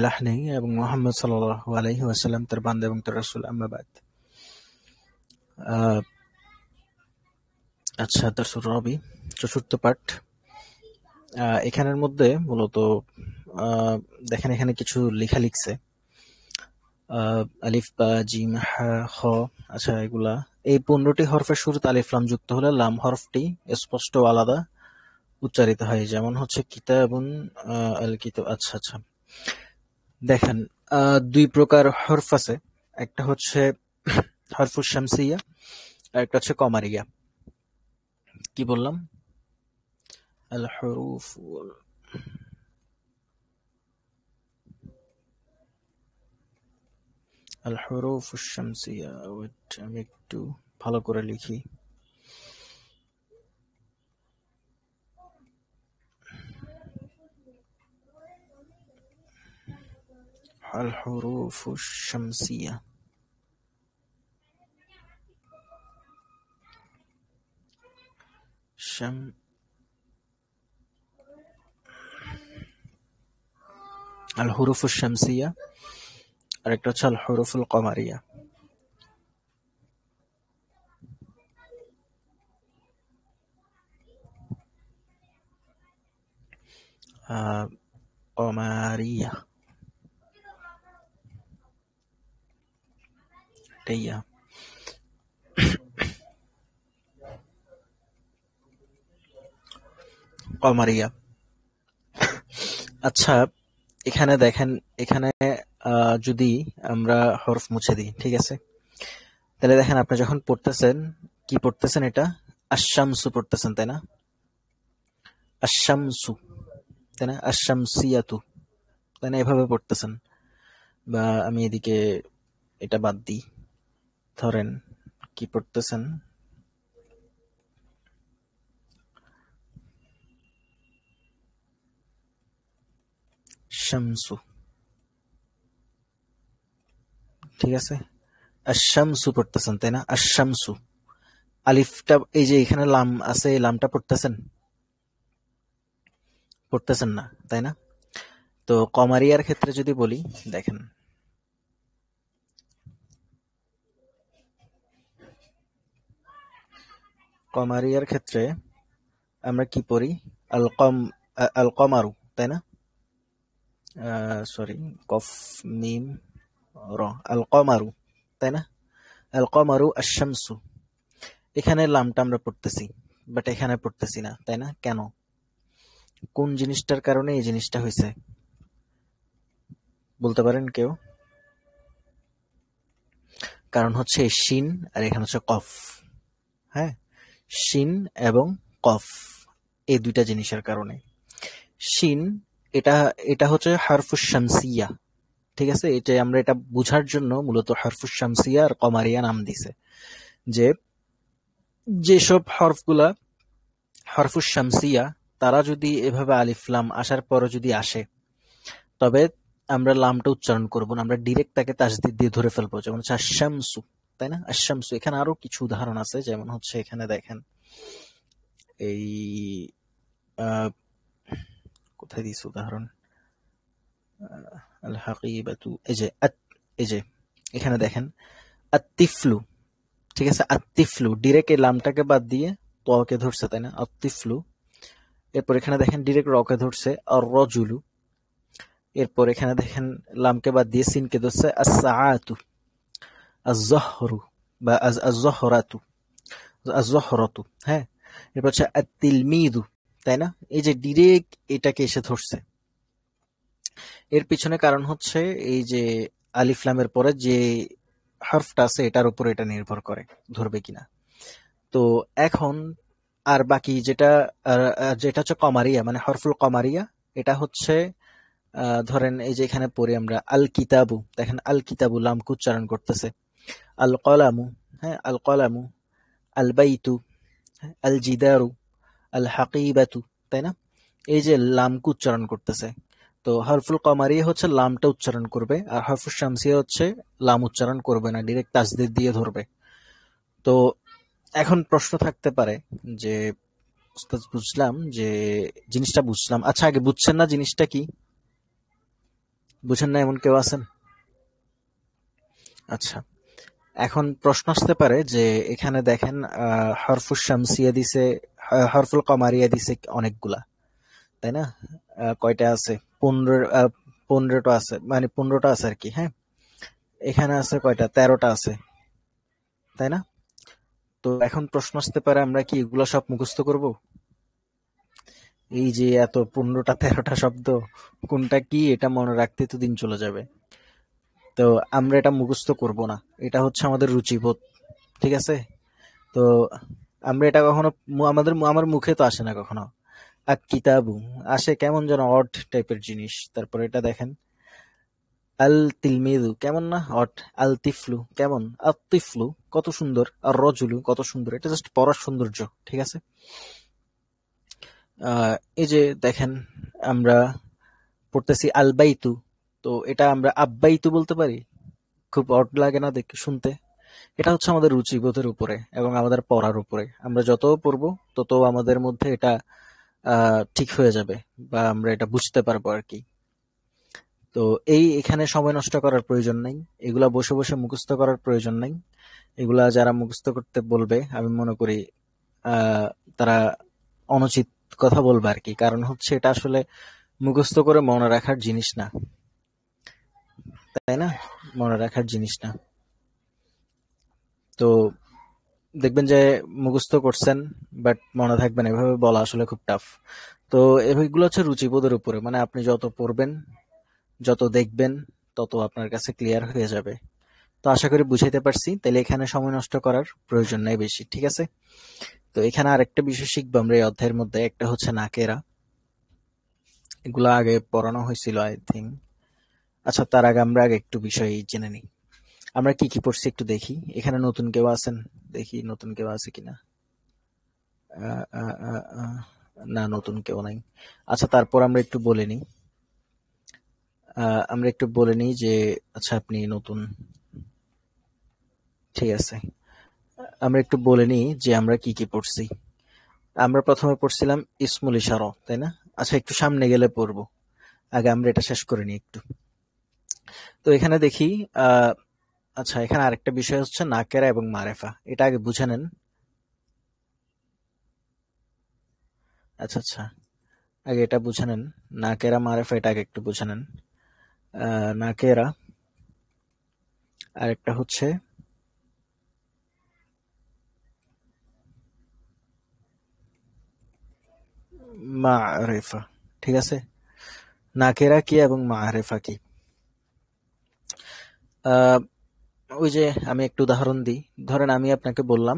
বিলাহনি এবং মুহাম্মদ সাল্লাল্লাহু আলাইহি ওয়াসাল্লাম তার বান্দা এবং তার রাসূল, আম্মা বাদ। আচ্ছা, দারসুর রবি, চতুর্থ পাঠ। এখানের মধ্যে মূলত দেখেন এখানে কিছু লেখা লিখছে, আলিফ বা জিম হা খ। আচ্ছা, এগুলা এই 15টি হরফের শুরুতে আলিফ লাম যুক্ত হলে লাম হরফটি স্পষ্ট আলাদা উচ্চারিত হয়, যেমন হচ্ছে কিতাবুন, আল কিতাব। আচ্ছা আচ্ছা, দেখেন দুই প্রকার হরফ আছে, একটা হচ্ছে হরফুল শামসিয়া আর একটা হচ্ছে কমারিয়া। কি বললাম? আল হরুফ আল হরুফুশ শামসিয়া। ওয়েট, আমি একটু ভালো করে লিখি। আল হরুফুশ শামসিয়া। আল হুরুফুশ শামসিয়া আর একটা হচ্ছে আল হুরুফুল কমারিয়া। কমারিয়া টাইয়া। কমারিয়া। আচ্ছা, এখানে দেখেন, এখানে যদি আমরা হরফ মুছে দিই, ঠিক আছে, তাহলে দেখেন আপনি যখন পড়তেছেন, কি পড়তেছেন? এটা আশামসু পড়তেছেন, তাই না? আশামসু, তাই না? আশামসিয়াতু, তাই না? এভাবে পড়তেছেন। বা আমি এদিকে এটা বাদ দিই, ধরেন কি পড়তেছেন, শামসু, ঠিক আছে? আশামসু পড়তেছেন, তাই না? আশামসু, আলিফটা এই যে এখানে লাম আছে, এই লামটা পড়তেছেন? পড়তেছেন না, তাই না? তো কমারিয়ার ক্ষেত্রে যদি বলি, দেখেন কমারিয়ার ক্ষেত্রে আমরা কি পড়ি? আল কমারু, তাই না? সরি, কফ মিম র, আল কমারু, তাই না? আল কমারু আশ-শামসু। এখানে লামটা আমরা পড়তেছি, বাট এখানে পড়তেছি না, তাই না? কেন? কোন জিনিসটার কারণে এই জিনিসটা হয়েছে বলতে পারেন কেউ? কারণ হচ্ছে শিন আর এখানে হচ্ছে কফ। হ্যাঁ, শিন এবং কফ, এই দুইটা জিনিসের কারণে। শিন, এটা এটা হচ্ছে হারফুশ শামসিয়া, ঠিক আছে? এটা আমরা এটা বুঝার জন্য মূলত হারফুশ শামসিয়া আর কমারিয়া নাম দিছে, যে যেসব হরফগুলা হরফুশ শামসিয়া, তারা যদি এভাবে আলিফ লাম আসার পরও যদি আসে, তবে আমরা লামটা উচ্চারণ করব না, আমরা ডিরেক্ট তাকে তাসদিদ দিয়ে ধরে ফেলবো, যেমন হচ্ছে আশ-শামসু, তাই না? আশ-শামসু। এখানে আরো কিছু উদাহরণ আছে, যেমন হচ্ছে এখানে দেখেন, এই কোথায় দিয়েছে উদাহরণ? আল হাকিবাতু, এই যে এখানে দেখেন আত্তিফলু, ঠিক আছে? আত্তিফলু, ডিরেক্ট এই লামটাকে বাদ দিয়ে তকে ধরছে, তাই না? আত্তিফলু। এরপর এখানে দেখেন ডিরেক্ট রকে ধরছে আর রজুলু। এরপর এখানে দেখেন লামকে বাদ দিয়ে সিনকে ধরছে আস-সাআতু, আজ-জহরু বা আজ-জহরাতু, আজ-জহরাতু। হ্যাঁ, এরপর হচ্ছে আত-তিলমিদু, তাই না? এই যে ডিরেক্ট এটাকে এসে ধরছে। এর পিছনে কারণ হচ্ছে এই যে আলিফ লামের পরে যে হরফটা আছে এটার উপর এটা নির্ভর করে ধরবে কিনা। তো এখন আর বাকি যেটা যেটা হচ্ছে কমারিয়া, মানে হরফুল কমারিয়া, এটা হচ্ছে ধরেন এই যে এখানে পড়ি আমরা আল কিতাবু, দেখেন আল কিতাবু লামকে উচ্চারণ করতেছে। আল কলামু, হ্যাঁ, আল কলামু। আল বাইতু, আল জিদারু, আল হাকিবাতু, তাই না? এই যে লামকে উচ্চারণ করতেছে। তো হরফুল কমারিয়া হচ্ছে লামটা উচ্চারণ করবে, আর হরফুল শামসিয়া হচ্ছে লাম উচ্চারণ করবে না, ডিরেক্ট তাসদিদ দিয়ে ধরবে। তো এখন প্রশ্ন থাকতে পারে যে উস্তাদ, বুঝলাম যে জিনিসটা বুঝলাম, আচ্ছা আগে বুঝছেন না জিনিসটা কি? বুঝেন না এমন কেউ আছেন? আচ্ছা, এখন প্রশ্ন আসতে পারে যে এখানে দেখেন হরফুল শামসিয়া দিছে, হরফুল কমারিয়া দিছে অনেকগুলা, তাই না? কয়টা আছে? 15টা আছে, মানে 15টা আছে আর কি। হ্যাঁ, এখানে আছে কয়টা? 13টা আছে, তাই না? তো এখন প্রশ্ন আসতে পারে আমরা কি এগুলো সব মুখস্থ করব? এই যে এত 15টা 13টা শব্দ, কোনটা কি এটা মনে রাখতে তো দিন চলে যাবে। তো আমরা এটা মুখস্থ করব না, এটা হচ্ছে আমাদের রুচিবোধ, ঠিক আছে? তো আমরা এটা কখনো আমার মুখে তো আসে না কখনো। আর কিতাবু আসে কেমন যেন অড টাইপের জিনিস। তারপর এটা দেখেন আল তিলমিদু, কেমন না অড? আল তিফলু কেমন? আল তিফলু কত সুন্দর, আর রজুলু কত সুন্দর। এটা জাস্ট পড়ার সৌন্দর্য, ঠিক আছে? এই যে দেখেন আমরা পড়তেছি আল বাইতু, তো এটা আমরা আব্বাইতু বলতে পারি। খুব অড লাগে না দেখে শুনতে? এটা হচ্ছে আমাদের রুচিবোধের উপরে এবং আমাদের পড়ার উপরে। আমরা যত পড়বো তত আমাদের মধ্যে এটা ঠিক হয়ে যাবে, বা আমরা এটা বুঝতে পারবো আর কি। তো এখানে সময় নষ্ট করার প্রয়োজন নাই, এগুলা বসে বসে মুখস্থ করার প্রয়োজন নাই। এগুলা যারা মুখস্থ করতে বলবে আমি মনে করি আহ তারা অনুচিত কথা বলবে আর কি। কারণ হচ্ছে এটা আসলে মুখস্থ করে মনে রাখার জিনিস না, তাই না? মনে রাখার জিনিস না। তো দেখবেন যে মুখস্থ করছেন বাট মনে থাকবে না, এভাবে বলা আসলে খুব টাফ। তো এগুলো হচ্ছে রুচিবোধের উপরে, মানে আপনি যত পড়বেন, যত দেখবেন, তত আপনার কাছে ক্লিয়ার হয়ে যাবে। তো আশা করি বুঝাইতে পারছি। তাহলে এখানে সময় নষ্ট করার প্রয়োজন নাই বেশি, ঠিক আছে? তো এখানে আরেকটা বিষয় শিখবো আমরা এই অধ্যায়ের মধ্যে, একটা হচ্ছে নাকেরা। এগুলো আগে পড়ানো হয়েছিল আই থিঙ্ক। আচ্ছা, তার আগে আমরা আগে একটু বিষয় জেনে নিই। আমরা কি কি পড়ছি একটু দেখি। এখানে নতুন কেউ আছেন? দেখি নতুন কেউ আছে কিনা। আহ, আহ, আহ, আহ, না, নতুন কেউ নাই। আচ্ছা, তারপর আমরা একটু বলে নিই। আমরা একটু বলে নিই যে আচ্ছা আপনি নতুন, ঠিক আছে। আমরা একটু বলে নিই যে আমরা কি কি পড়ছি। আমরা প্রথমে পড়ছিলাম ইসমুল ইশারা, তাই না? আচ্ছা, একটু সামনে গেলে পড়বো, আগে আমরা এটা শেষ করে নিই একটু। তো এখানে দেখি আহ আচ্ছা, এখানে আরেকটা বিষয় হচ্ছে নাকেরা এবং মারেফা, এটা আগে বুঝে নেন। আচ্ছা আচ্ছা, আগে এটা বুঝে নেন। নাকেরা মারেফা এটা আগে একটু বুঝে নেন। নাকেরা, আরেকটা হচ্ছে মারেফা, ঠিক আছে? নাকেরা কি এবং মারেফা কি? আহ ওই যে আমি একটু উদাহরণ দিই। ধরেন আমি আপনাকে বললাম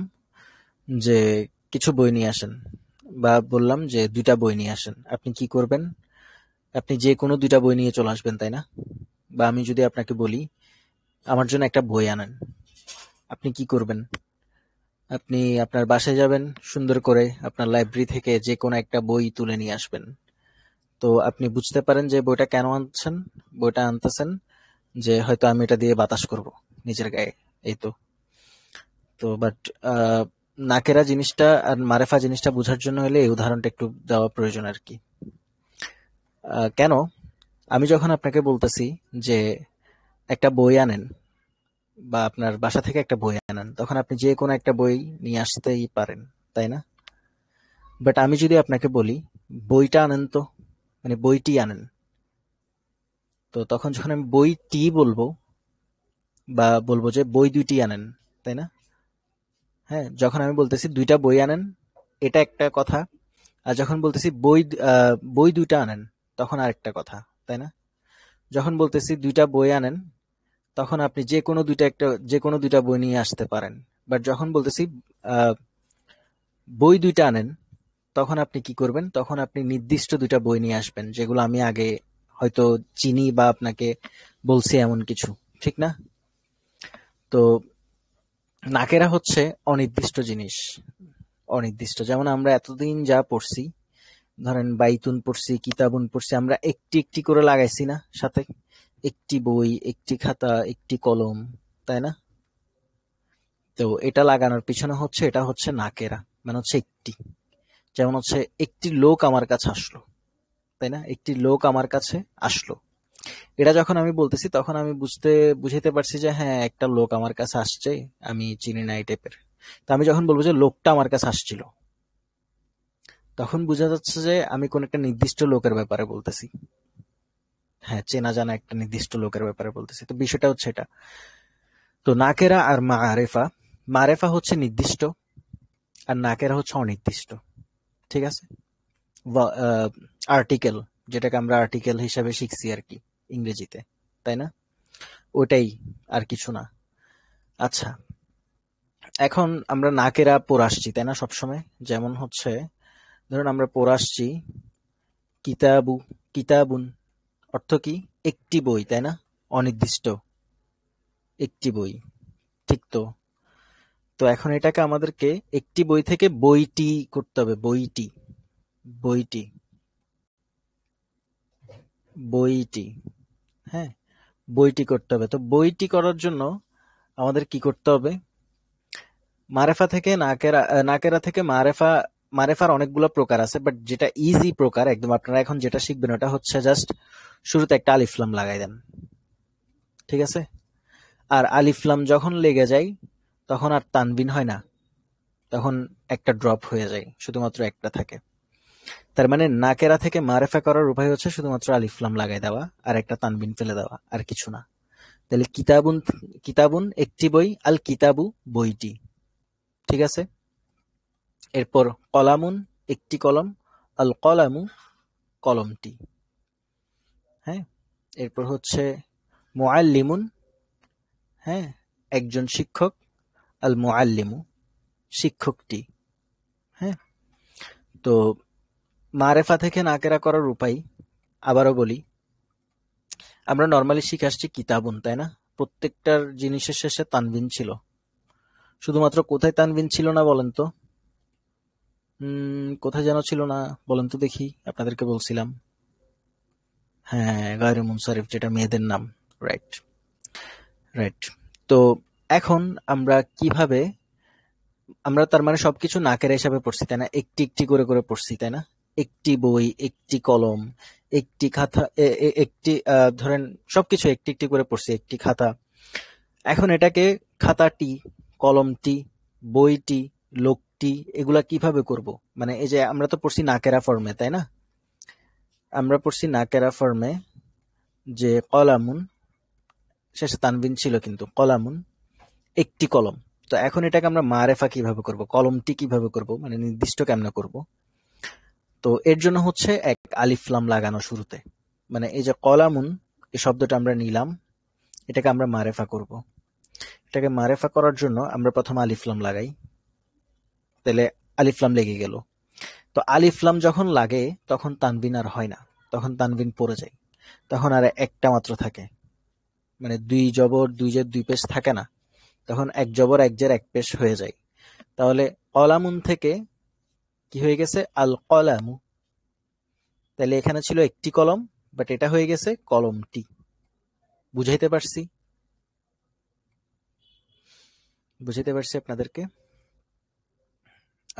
যে কিছু বই নিয়ে আসেন, বা বললাম যে 2টা বই নিয়ে আসেন, আপনি কি করবেন? আপনি যে কোনো 2টা বই নিয়ে চলে আসবেন, তাই না? বা আমি যদি আপনাকে বলি আমার জন্য একটা বই আনেন, আপনি কি করবেন? আপনি আপনার বাসায় যাবেন, সুন্দর করে আপনার লাইব্রেরি থেকে যে কোনো একটা বই তুলে নিয়ে আসবেন। তো আপনি বুঝতে পারেন যে বইটা কেন আনছেন। বইটা আনতেছেন যে হয়তো আমি এটা দিয়ে বাতাস করব নিজের গায়ে, এই তো। তো বাট নাকেরা জিনিসটা আর মারেফা জিনিসটা বোঝার জন্য হলে এই উদাহরণটা একটু দেওয়া প্রয়োজন আর কি। কেন? আমি যখন আপনাকে বলতেছি যে একটা বই আনেন, বা আপনার বাসা থেকে একটা বই আনেন, তখন আপনি যে কোনো একটা বই নিয়ে আসতেই পারেন, তাই না? বাট আমি যদি আপনাকে বলি বইটা আনেন, তো মানে বইটি আনেন, তো তখন যখন আমি বইটি বলবো, বা বলবো যে বই 2টি আনেন, তাই না? হ্যাঁ, যখন আমি বলতেছি 2টা বই আনেন, এটা একটা কথা। আর যখন বলতেছি বই 2টা আনেন, তখন আরেকটা কথা, তাই না? যখন বলতেছি 2টা বই আনেন, তখন আপনি যে কোনো 2টা বই নিয়ে আসতে পারেন। বাট যখন বলতেছি আহ, বই 2টা আনেন, তখন আপনি কি করবেন? তখন আপনি নির্দিষ্ট 2টা বই নিয়ে আসবেন, যেগুলো আমি আগে হয়তো চিনি বা আপনাকে বলছি এমন কিছু, ঠিক না? তো নাকেরা হচ্ছে অনির্দিষ্ট জিনিস। অনির্দিষ্ট, যেমন আমরা এতদিন যা পড়ছি, ধরেন বাইতুন পড়ছি, কিতাবুন পড়ছি, আমরা একটি একটি করে লাগাইছি না সাথে? একটি বই, একটি খাতা, একটি কলম, তাই না? তো এটা লাগানোর পিছনে হচ্ছে এটা হচ্ছে নাকেরা, মানে হচ্ছে একটি। যেমন হচ্ছে একটি লোক আমার কাছে আসলো, তাই না? একটি লোক আমার কাছে আসলো, এটা যখন আমি বলতেছি তখন আমি বুঝাইতে পারছি যে হ্যাঁ একটা লোক আমার কাছে আসছে, আমি চিনি না এই টাইপের। তো আমি যখন বলবো যে লোকটা আমার কাছে আসছিল, তখন বোঝা যাচ্ছে যে আমি কোন একটা নির্দিষ্ট লোকের ব্যাপারে বলতেছি। হ্যাঁ, চেনা জানা একটা নির্দিষ্ট লোকের ব্যাপারে বলতেছি। তো বিষয়টা হচ্ছে এটা। তো নাকেরা আর মারেফা, মারেফা হচ্ছে নির্দিষ্ট আর নাকেরা হচ্ছে অনির্দিষ্ট। ঠিক আছে? আর্টিকেল, যেটাকে আমরা আর্টিকেল হিসাবে শিখছি আর কি ইংরেজিতে, তাই না? ওটাই, আর কিছু না। আচ্ছা, এখন আমরা নাকেরা পড়ে আসছি তাই না সবসময়। যেমন হচ্ছে ধরুন আমরা পড়ে আসছি কিতাবু, কিতাবুন অর্থ কি? একটি বই, তাই না? অনির্দিষ্ট একটি বই, ঠিক তো? তো এখন এটাকে আমাদেরকে একটি বই থেকে বইটি করতে হবে। বইটি, বইটি, বইটি, হ্যাঁ, বইটি করতে হবে। তো বইটি করার জন্য আমাদের কি করতে হবে? মারেফা থেকে নাকেরা, নাকেরা থেকে মারেফা। মারেফার অনেকগুলো প্রকার আছে, বাট যেটা ইজি প্রকার একদম, আপনারা এখন যেটা শিখবেন ওটা হচ্ছে জাস্ট শুরুতে একটা আলিফলাম লাগাই দেন, ঠিক আছে? আর আলিফলাম যখন লেগে যায় তখন আর তানবিন হয় না, তখন একটা ড্রপ হয়ে যায়, শুধুমাত্র একটা থাকে। তার মানে নাকেরা থেকে মারেফা করার উপায় হচ্ছে শুধুমাত্র আলিফলাম লাগাই দেওয়া আর একটা তানবিন ফেলে দেওয়া, আর কিছু না। তাহলে কিতাবুন, কিতাবুন একটি বই, আল কিতাবু বইটি, ঠিক আছে? এরপর কলামুন একটি কলম, আল কলামু কলমটি, হ্যাঁ। এরপর হচ্ছে মুআল্লিমুন, হ্যাঁ, একজন শিক্ষক, আল মুআল্লিমু শিক্ষকটি, হ্যাঁ। তো মারেফা থেকে নাকেরা করার উপায় আবারও বলি, আমরা নর্মালি শিখে আসছি কিতাবুন, তাই না? প্রত্যেকটার জিনিসের শেষে তানবিন ছিল, শুধুমাত্র কোথায় তানবিন ছিল না বলেন তো? কোথায় যেন ছিল না, বলেন তো দেখি, আপনাদেরকে বলছিলাম। হ্যাঁ, গায়রে মুনসারিফ, যেটা মেয়েদের নাম। Right, right. তো এখন আমরা কিভাবে, আমরা তার মানে সবকিছু নাকের হিসাবে পড়ছি তাই না, একটি একটি করে করে পড়ছি তাই না? একটি বই, একটি কলম, একটি খাতা, একটি ধরেন সবকিছু একটি একটি করে পড়ছি, একটি খাতা। এখন এটাকে খাতাটি, কলমটি, বইটি, লোকটি, এগুলা কিভাবে করব? মানে এই যে আমরা তো পড়ছি নাকেরা ফর্মে, তাই না? আমরা পড়ছি নাকেরা ফর্মে যে কলামুন, শেষে তানবিন ছিল কিন্তু, কলামুন একটি কলম। তো এখন এটাকে আমরা মারেফা কিভাবে করব, কলমটি কিভাবে করব, মানে নির্দিষ্ট কেমনে করব? তো এর জন্য হচ্ছে এক আলিফলাম লাগানো শুরুতে। মানে এই যে কলামুন, এই শব্দটা আমরা নিলাম, এটাকে আমরা মারেফা করব। এটাকে মারেফা করার জন্য আমরা প্রথম আলিফলাম লাগাই, তাহলে আলিফলাম লেগে গেল। তো আলিফলাম যখন লাগে তখন তানবিন আর হয় না, তখন তানবিন পড়ে যায়, তখন আর একটা মাত্র থাকে। মানে দুই জবর দুই জের দুই পেশ থাকে না, তখন এক জবর এক জের এক পেশ হয়ে যায়। তাহলে কলামুন থেকে কি হয়ে গেছে? আল কলামু। তাহলে এখানে ছিল একটি কলম, বাট এটা হয়ে গেছে কলমটি। বুঝাইতে পারছি? বুঝাইতে পারছি আপনাদেরকে?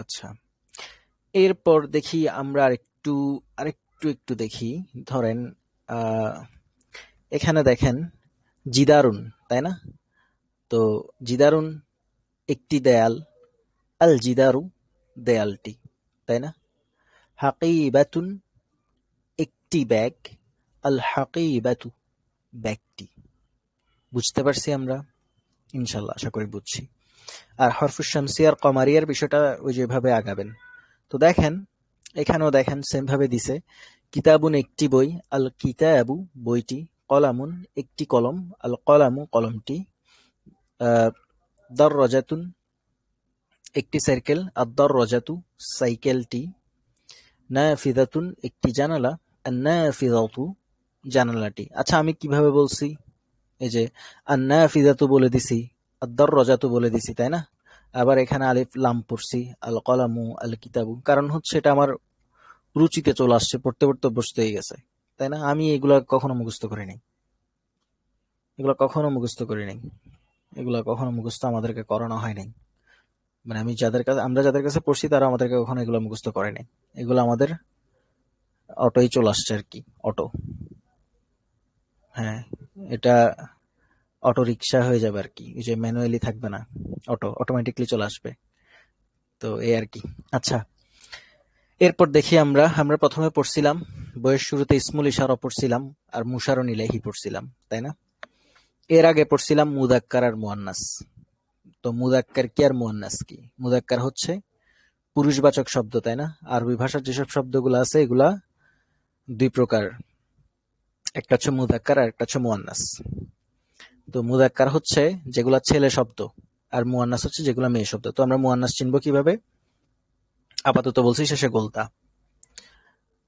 আচ্ছা, এরপর দেখি আমরা আরেকটু দেখি। ধরেন এখানে দেখেন জিদারুন, তাই না? তো জিদারুন একটি দেয়াল, আল জিদারু দেয়ালটি, তাই না? হাকিবাতুন একটি ব্যাগ, আল হাকিবাতু ব্যাগটি। বুঝতে পারছি আমরা? ইনশাল্লাহ, আশা করি বুঝছি। আর হরফুশ শামসিয়ার কমারিয়ার বিষয়টা ওই যেভাবে আগাবেন। তো দেখেন এখানেও দেখেন সেম ভাবে দিছে, কিতাবুন একটি বই, আল কিতাবু বইটি, কলামুন একটি কলম, আল কলামু কলমটি, দররাজাতুন একটি সাইকেল, আদ-দররাজাতু সাইকেলটি, নাফিযাতুন একটি জানালা, আন-নাফিযাতু জানালাটি। আচ্ছা, আমি কিভাবে বলছি? এই যে আন-নাফিযাতু বলে দিছি, আদ-দররাজাতু বলে দিছি, তাই না? আবার এখানে আলিফ লাম পড়ছি, আল কলামু আল কিতাবু, কারণ হচ্ছে এটা আমার রুচিতে চলে আসছে, পড়তে পড়তে অভ্যস্ত হয়ে গেছে, তাই না? আমি এগুলা কখনো মুখস্থ করি নাই, এগুলা কখনো মুখস্থ করি নাই, এগুলা কখনো মুখস্থ আমাদেরকে করানো হয় নাই। মানে আমরা যাদের কাছে পড়ছি তারা আমাদেরকে কখনো এগুলো মুখস্থ করে নাই, এগুলো আমাদের অটোই চলে আসছে আর কি, অটো। হ্যাঁ, এটা অটো রিক্সা হয়ে যাবে আর কি, এই যে ম্যানুয়ালি থাকবে না, অটোমেটিকলি চলে আসবে। তো এই আর কি। আচ্ছা, এরপর দেখি আমরা আমরা প্রথমে পড়ছিলাম বইয়ের শুরুতে ইসমুল ইশারা পড়ছিলাম আর মুশারুন ইলাইহি পড়ছিলাম, তাই না? এর আগে পড়ছিলাম মুদাক্কার আর মুয়ান্নাস। তো মুদাক্কার কি আর মুয়ান্নাস কি? মুদাক্কার হচ্ছে পুরুষবাচক শব্দ, তাই না? আরবি ভাষার যেসব শব্দগুলো আছে এগুলা দুই প্রকার, একটা হচ্ছে মুদাক্কার আর একটা হচ্ছে মুয়ান্নাস। তো মুদাক্কার হচ্ছে যেগুলা ছেলে শব্দ, আর মুয়ান্নাস হচ্ছে যেগুলা মেয়ে শব্দ। তো আমরা মুয়ান্নাস চিনবো কিভাবে? আপাতত বলছি, শেষে গোলতা।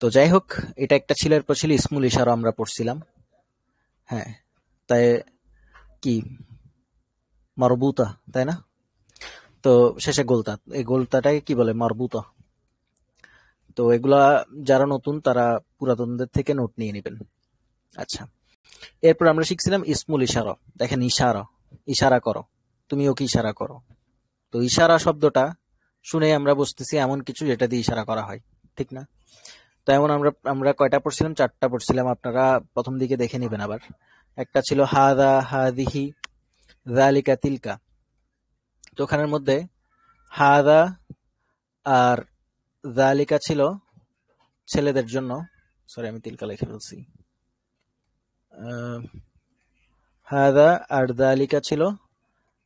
তো যাই হোক, এটা একটা ছিল, এরপর ছিল ইসমুল ইশারা আমরা পড়ছিলাম। হ্যাঁ, তাই কি মারবুতা, তাই না? তো শেষে গোলতা, এই গোলতাটাকে কি বলে? মারবুতা। তো এগুলা যারা নতুন তারা পুরাতনদের থেকে নোট নিয়ে নেবেন। আচ্ছা, এরপর আমরা শিখছিলাম ইসমুল ইশারা। দেখেন, ইশারা, ইশারা করো, তুমি ওকে ইশারা করো। তো ইশারা শব্দটা শুনে আমরা বুঝতেছি এমন কিছু যেটা দিয়ে ইশারা করা হয়, ঠিক না? তো এমন আমরা আমরা কয়টা পড়ছিলাম? 4টা পড়ছিলাম। আপনারা প্রথম দিকে দেখে নিবেন আবার। একটা ছিল হাদা, হাদিহি, যালিকা, তিলকা। তো ওখানের মধ্যে হাদা আর যালিকা ছিল ছেলেদের জন্য। সরি, আমি তিলকা লিখে ফেলছি। আহ, হাদা আর যালিকা ছিল,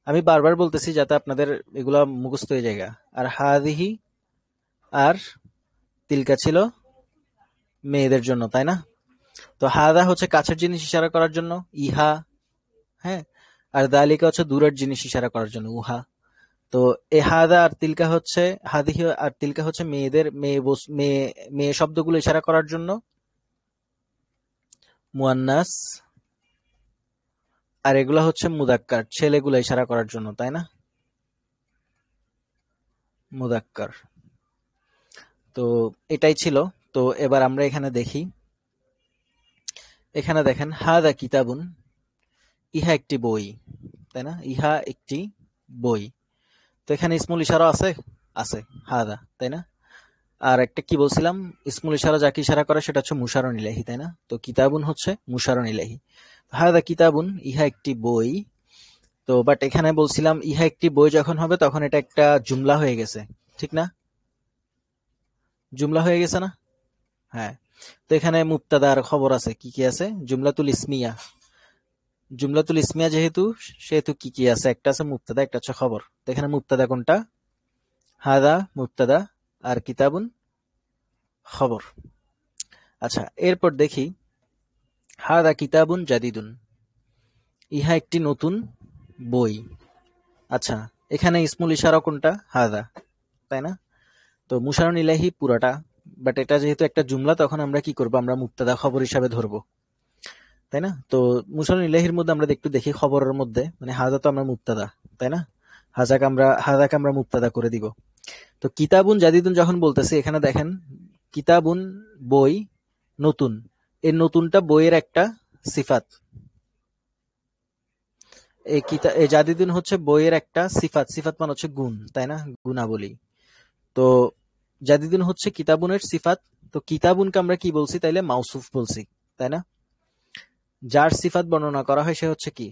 আমি বারবার বলতেছি যাতে আপনাদের এগুলা মুখস্থ হয়ে যায়। আর হাদিহি আর তিলকা ছিল মেয়েদের জন্য, তাই না? তো হাদা হচ্ছে কাছের জিনিস ইশারা করার জন্য, ইহা। হ্যাঁ, আর দালিকা হচ্ছে দূরের জিনিস ইশারা করার জন্য, উহা। তো এ হাদা আর তিলকা হচ্ছে, হাদিহি আর তিলকা হচ্ছে মেয়েদের, মেয়ে মেয়ে শব্দগুলো ইশারা করার জন্য মুয়ান্নাস, আর এগুলা হচ্ছে মুদাক্কার, ছেলেগুলো ইশারা করার জন্য, তাই না? মুদাক্কার। তো এটাই ছিল। তো এবার আমরা এখানে দেখি, এখানে দেখেন হাদা কিতাবুন, ইহা একটি বই, তাই না? ইহা একটি বই। তো এখানে ইসমুল ইশারা আছে, আছে হাদা, তাই না? আর একটা কি বলছিলাম, ইসমুল ইশারা যাকে ইশারা করে সেটা হচ্ছে মুশারুন ইলাইহি, তাই না? তো কিতাবুন হচ্ছে মুশারুন ইলাইহি। হাদা কিতাবুন, ইহা একটি বই। তো বাট এখানে বলছিলাম ইহা একটি বই যখন হবে তখন এটা একটা জুমলা হয়ে গেছে, ঠিক না? জুমলা হয়ে গেছে না? হ্যাঁ। তো এখানে মুবতাদার খবর আছে, কি কি আছে? জুমলাতুল ইসমিয়া। জুমলাতুল ইসমিয়া যেহেতু, সেহেতু কি কি আছে? একটা আছে মুবতাদা, একটা হচ্ছে খবর। তো এখানে মুবতাদা কোনটা? হাদা মুবতাদা, আর কিতাবুন খবর। আচ্ছা, এরপর দেখি হাদা কিতাবুন জাদিদুন, ইহা একটি নতুন বই। আচ্ছা, এখানে ইসমুল ইশারা কোনটা? হাদা, তাই না? তো মুশারুন ইলাইহি পুরাটা, বাট এটা যেহেতু একটা জুমলা তখন আমরা কি করব? আমরা মুবতাদা খবর হিসাবে ধরবো, তাই না? তো মুশারুন ইলাইহির মধ্যে আমরা একটু দেখি, খবরের মধ্যে মানে হাদা তো আমরা মুবতাদা, তাই না? হাদাকে আমরা মুবতাদা করে দিব। তো কিতাবুন জাদিদুন যখন বলতেছি, এখানে দেখেন কিতাবুন বই, নতুন, এই নতুনটা বইয়ের একটা সিফাত। এই জাদিদুন হচ্ছে বইয়ের একটা সিফাত, সিফাত মানে হচ্ছে গুণ, তাই না? গুণাবলী। তো জাদিদুন হচ্ছে কিতাবুনের সিফাত। তো কিতাবুনকে আমরা কি বলছি তাইলে? মাউসুফ বলছি, তাই না? যার সিফাত বর্ণনা করা হয় সে হচ্ছে কি?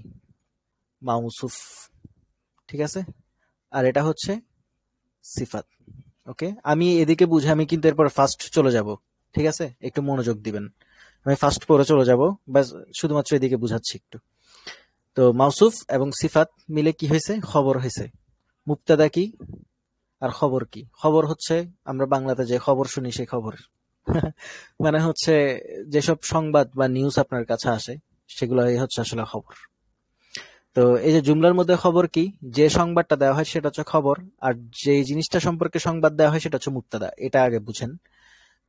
মাউসুফ, ঠিক আছে? আর এটা হচ্ছে সিফাত। ওকে, আমি এদিকে বুঝে আমি কিন্তু এরপর ফার্স্ট চলে যাব, ঠিক আছে? একটু মনোযোগ দিবেন, আমি ফার্স্ট পরে চলে যাব, বাস শুধুমাত্র এদিকে বুঝাচ্ছি একটু। তো মাউসুফ এবং সিফাত মিলে কি হয়েছে? খবর হয়েছে। মুবতাদা কি আর খবর কি? খবর হচ্ছে আমরা বাংলাতে যে খবর শুনি সেই খবর। মানে হচ্ছে যেসব সংবাদ বা নিউজ আপনার কাছে আসে সেগুলোই হচ্ছে আসলে খবর। তো এই যে জুমলার মধ্যে খবর কি, যে সংবাদটা দেওয়া হয় সেটা হচ্ছে খবর, আর যে জিনিসটা সম্পর্কে সংবাদ দেওয়া হয় সেটা হচ্ছে মুবতাদা। এটা আগে বুঝেন।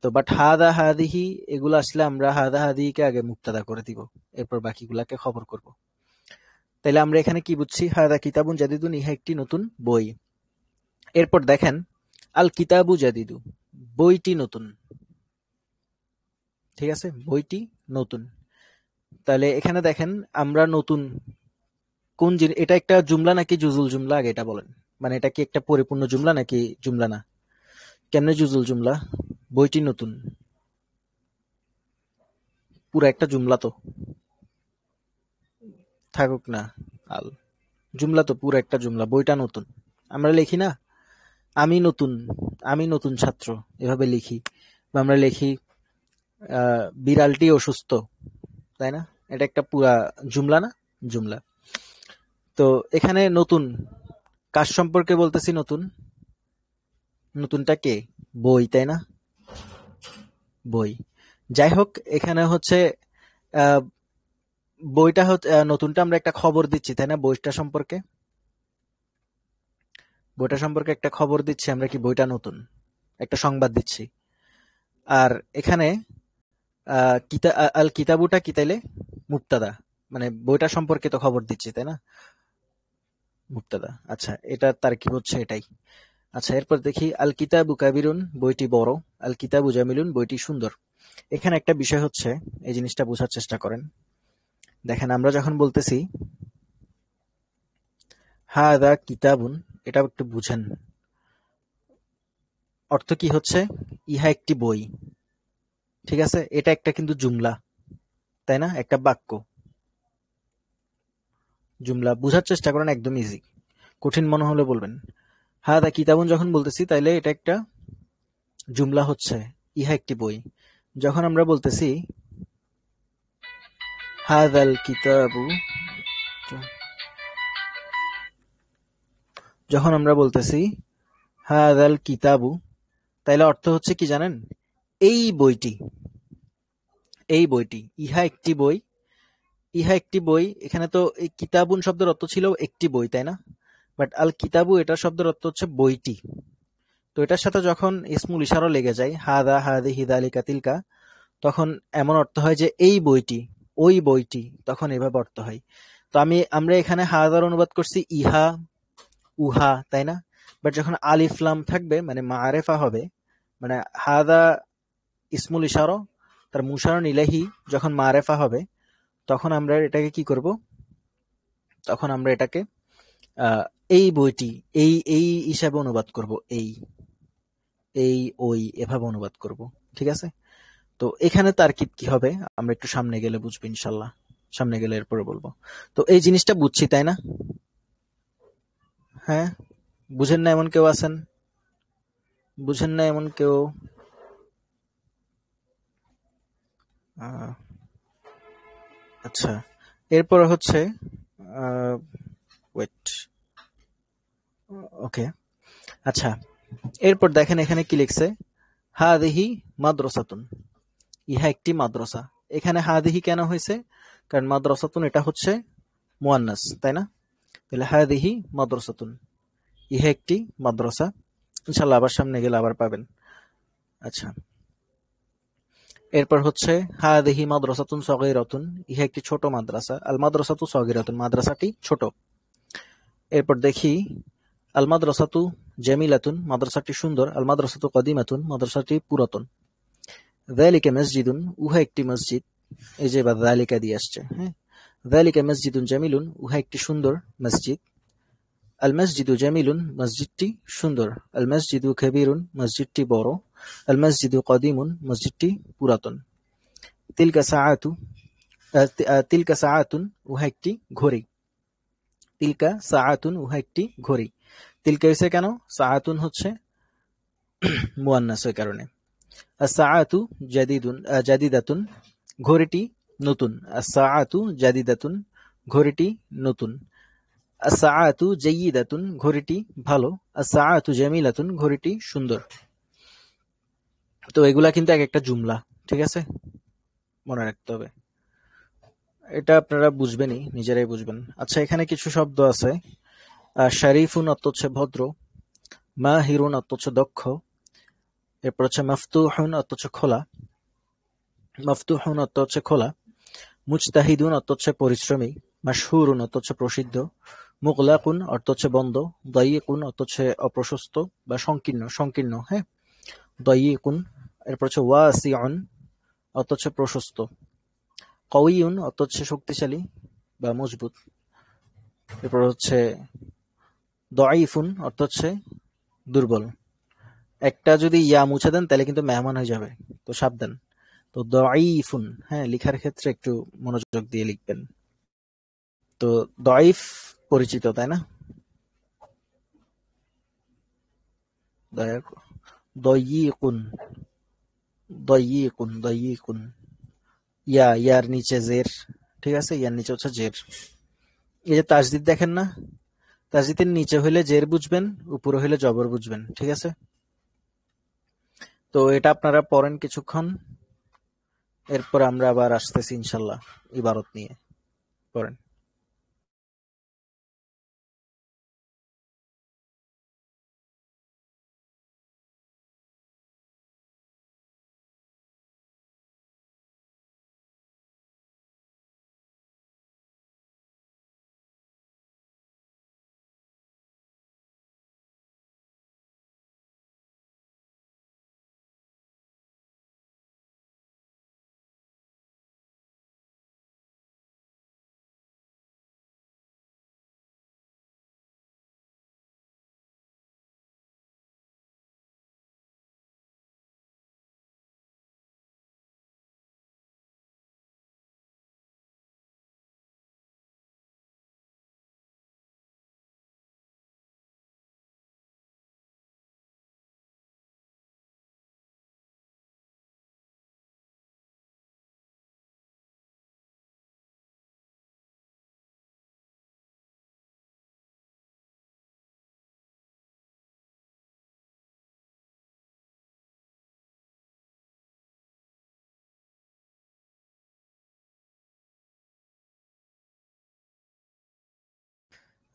তো বাট হাদা হাদিহি এগুলো আসলে আমরা হাদা হাদিহিকে আগে মুবতাদা করে দিব, এরপর বাকিগুলাকে খবর করব। তাইলে আমরা এখানে কি বুঝছি? হাদা কিতাবুন জাদিদুন, ইহা একটি নতুন বই। এরপর দেখেন আল কিতাবু জাদিদু, বইটি নতুন, ঠিক আছে? বইটি নতুন। তাহলে এখানে দেখেন আমরা নতুন কোন জিনিস, এটা একটা জুমলা নাকি জুজুল জুমলা? আগে এটা বলেন। মানে এটা কি একটা পরিপূর্ণ জুমলা নাকি জুমলা না? কেমনে জুজুল জুমলা? বইটি নতুন পুরো একটা জুমলা তো, থাকুক না আল, জুমলা তো পুরো একটা জুমলা, বইটা নতুন। আমরা লিখি না আমি নতুন, আমি নতুন ছাত্র, এভাবে লিখি। বা আমরা লিখি বিড়ালটি অসুস্থ, তাই না? এটা একটা পুরা জুমলা না? জুমলা। তো এখানে নতুন কার সম্পর্কে বলতেছি? নতুন, নতুনটা কে? বই, তাই না? বই। যাই হোক, এখানে হচ্ছে আহ, বইটা হচ্ছে নতুনটা আমরা একটা খবর দিচ্ছি, তাই না? বইটা সম্পর্কে, বইটা সম্পর্কে একটা খবর দিচ্ছি আমরা, কি বইটা নতুন, একটা সংবাদ দিচ্ছি। আর এখানে আল কিতাবুটা কি তাইলে? মুবতাদা, মানে বইটা সম্পর্কে তো খবর দিচ্ছি, তাই না? মুবতাদা। আচ্ছা, এটা তার কি হচ্ছে এটাই। আচ্ছা, এরপর দেখি আল কিতাবু কাবিরুন, বইটি বড়। আল কিতাবু জামিলুন, বইটি সুন্দর। এখানে একটা বিষয় হচ্ছে, এই জিনিসটা বোঝার চেষ্টা করেন। দেখেন, আমরা যখন বলতেছি হাদা কিতাবুন, এটা একটু বুঝেন অর্থ কি হচ্ছে। ইহা একটি বই, ঠিক আছে? এটা একটা কিন্তু জুমলা, তাই না? একটা বাক্য, জুমলা। বুঝার চেষ্টা করেন, একদম ইজি। কঠিন মনে হলে বলবেন। হাদা কিতাবুন যখন বলতেছি, তাইলে এটা একটা জুমলা হচ্ছে, ইহা একটি বই। যখন আমরা বলতেছি হাদাল কিতাবু, যখন আমরা বলতেছি হাদাল কিতাবু, তাইলে অর্থ হচ্ছে কি জানেন? এই বইটি, এই বইটি, ইহা একটি বই, ইহা একটি বই। এখানে তো এই কিতাবুন শব্দের অর্থ ছিল একটি বই, তাই না? বাট আল কিতাবু, এটার শব্দের অর্থ হচ্ছে বইটি। তো এটার সাথে যখন ইসমুল ইশারা লেগে যায়, হাদা হাদিহি যালিকা তিলকা, তখন এমন অর্থ হয় যে এই বইটি, ওই বইটি, তখন এভাবে অর্থ হয়। তো আমরা এখানে হাদার অনুবাদ করছি ইহা, উহা, তাই না? বাট যখন আলিফ লাম থাকবে, মানে মারেফা হবে, মানে হাদা ইসমুল ইশারা, তার মুশারন ইলাহি যখন মারেফা হবে, তখন আমরা এটাকে কি করব? তখন আমরা এটাকে আহ, এই বইটি, এই এই হিসাবে অনুবাদ করব, এই, এই, ওই, এভাবে অনুবাদ করব। ঠিক আছে? তো এখানে তারকিব কি হবে আমরা একটু সামনে গেলে বুঝবো ইনশাল্লাহ, সামনে গেলে এরপরে বলবো। তো এই জিনিসটা বুঝছি, তাই না? হ্যাঁ, বুঝেন না এমন কেউ আছেন? বুঝেন না এমন কেউ? আহ, আচ্ছা, এরপর হচ্ছে ওয়েট, ওকে। আচ্ছা, এরপর দেখেন এখানে কি লিখছে, হাদিহি মাদ্রাসাতুন, ইহা একটি মাদ্রাসা। এখানে হাদিহি কেন হয়েছে? কারণ মাদ্রাসাতুন এটা হচ্ছে মুয়ান্নাস, তাই না? তাহলে হাদিহি মাদ্রাসাতুন, ইহা একটি মাদ্রাসা। ইনশাল্লাহ আবার সামনে গেলে আবার পাবেন। আচ্ছা, এরপর হচ্ছে হাদিহি মাদ্রাসাতুন সগীরাতুন, ইহা একটি ছোট মাদ্রাসা। আল মাদ্রাসাতু সগীরাতুন, মাদ্রাসাটি ছোট। এরপর দেখি আল মাদ্রাসাতু জামিলাতুন, মাদ্রাসাটি সুন্দর। আল মাদ্রাসাতু কাদিমাতুন, মাদ্রাসাটি পুরাতন। যালিকা মসজিদুন, উহা একটি মসজিদ। এই যে বা যালিকা দিয়ে আসছে, হ্যাঁ। যালিকা মসজিদুন জামিলুন, উহা একটি সুন্দর মসজিদ। আল মসজিদু জামিলুন, মসজিদটি সুন্দর। আল মসজিদু কবীরুন, মসজিদটি বড়। আল মসজিদু কদিমুন, মসজিদটি পুরাতন। তিলকা সাআতু, তিলকা সাআতুন, উহা একটি ঘড়ি। তিলকা সাআতুন, উহা একটি ঘড়ি। তিলকা হইছে কেন? সাআতুন হচ্ছে মুয়ান্নাস, ওই কারণে। as-সাআতু জাদিদুন, জাদিদাতুন, ঘড়িটি নতুন। as-সাআতু জাদিদাতুন, ঘড়িটি নতুন। as-সাআতু জাইয়িদাতুন, ঘড়িটি ভালো। as-সাআতু জামিলাতুন, ঘড়িটি সুন্দর। তো এগুলা কিন্তু এক একটা জুমলা, ঠিক আছে? মনে রাখতে হবে। এটা আপনারা বুঝবেনই, নিজেরাই বুঝবেন। আচ্ছা, এখানে কিছু শব্দ আছে। শারিফুন অর্থ হচ্ছে ভদ্র। মাহিরুন অর্থ হচ্ছে দক্ষ। এরপর হচ্ছে মাফতুহুন অর্থ হচ্ছে খোলা। মাফতুহুন অর্থ হচ্ছে খোলা। মুজতাহিদুন অর্থ হচ্ছে পরিশ্রমী। মাশহুরুন অর্থ হচ্ছে প্রসিদ্ধ। মুগলাকুন অর্থ হচ্ছে বন্ধ। দায়িকুন অর্থ হচ্ছে অপ্রশস্ত বা সংকীর্ণ, সংকীর্ণ, হ্যাঁ, দায়িকুন। এরপর হচ্ছে ওয়াসিউন অর্থ হচ্ছে প্রশস্ত। কওয়িউন অর্থ হচ্ছে শক্তিশালী বা মজবুত। এরপর হচ্ছে দাঈফুন অর্থ হচ্ছে দুর্বল। একটা যদি ইয়া মুছে দেন তাহলে কিন্তু মেহমান হয়ে যাবে, তো সাবধান। তো দাঈফুন, হ্যাঁ, লিখার ক্ষেত্রে একটু মনোযোগ দিয়ে লিখবেন। তো দয়ীফ পরিচিত, তাই না? দয়ীকুন, দয়ীকুন, দয়ীকুন। ইয়ার নিচে জের, ঠিক আছে, ইয়ার নিচে হচ্ছে জের। এই যে তাসদিদ দেখেন না, তাসদিদের নিচে হইলে জের বুঝবেন, উপরে হইলে জবর বুঝবেন, ঠিক আছে? তো এটা আপনারা পড়েন কিছুক্ষণ, এরপর আমরা আবার আসতেছি ইনশাল্লাহ ইবারত নিয়ে। পড়েন।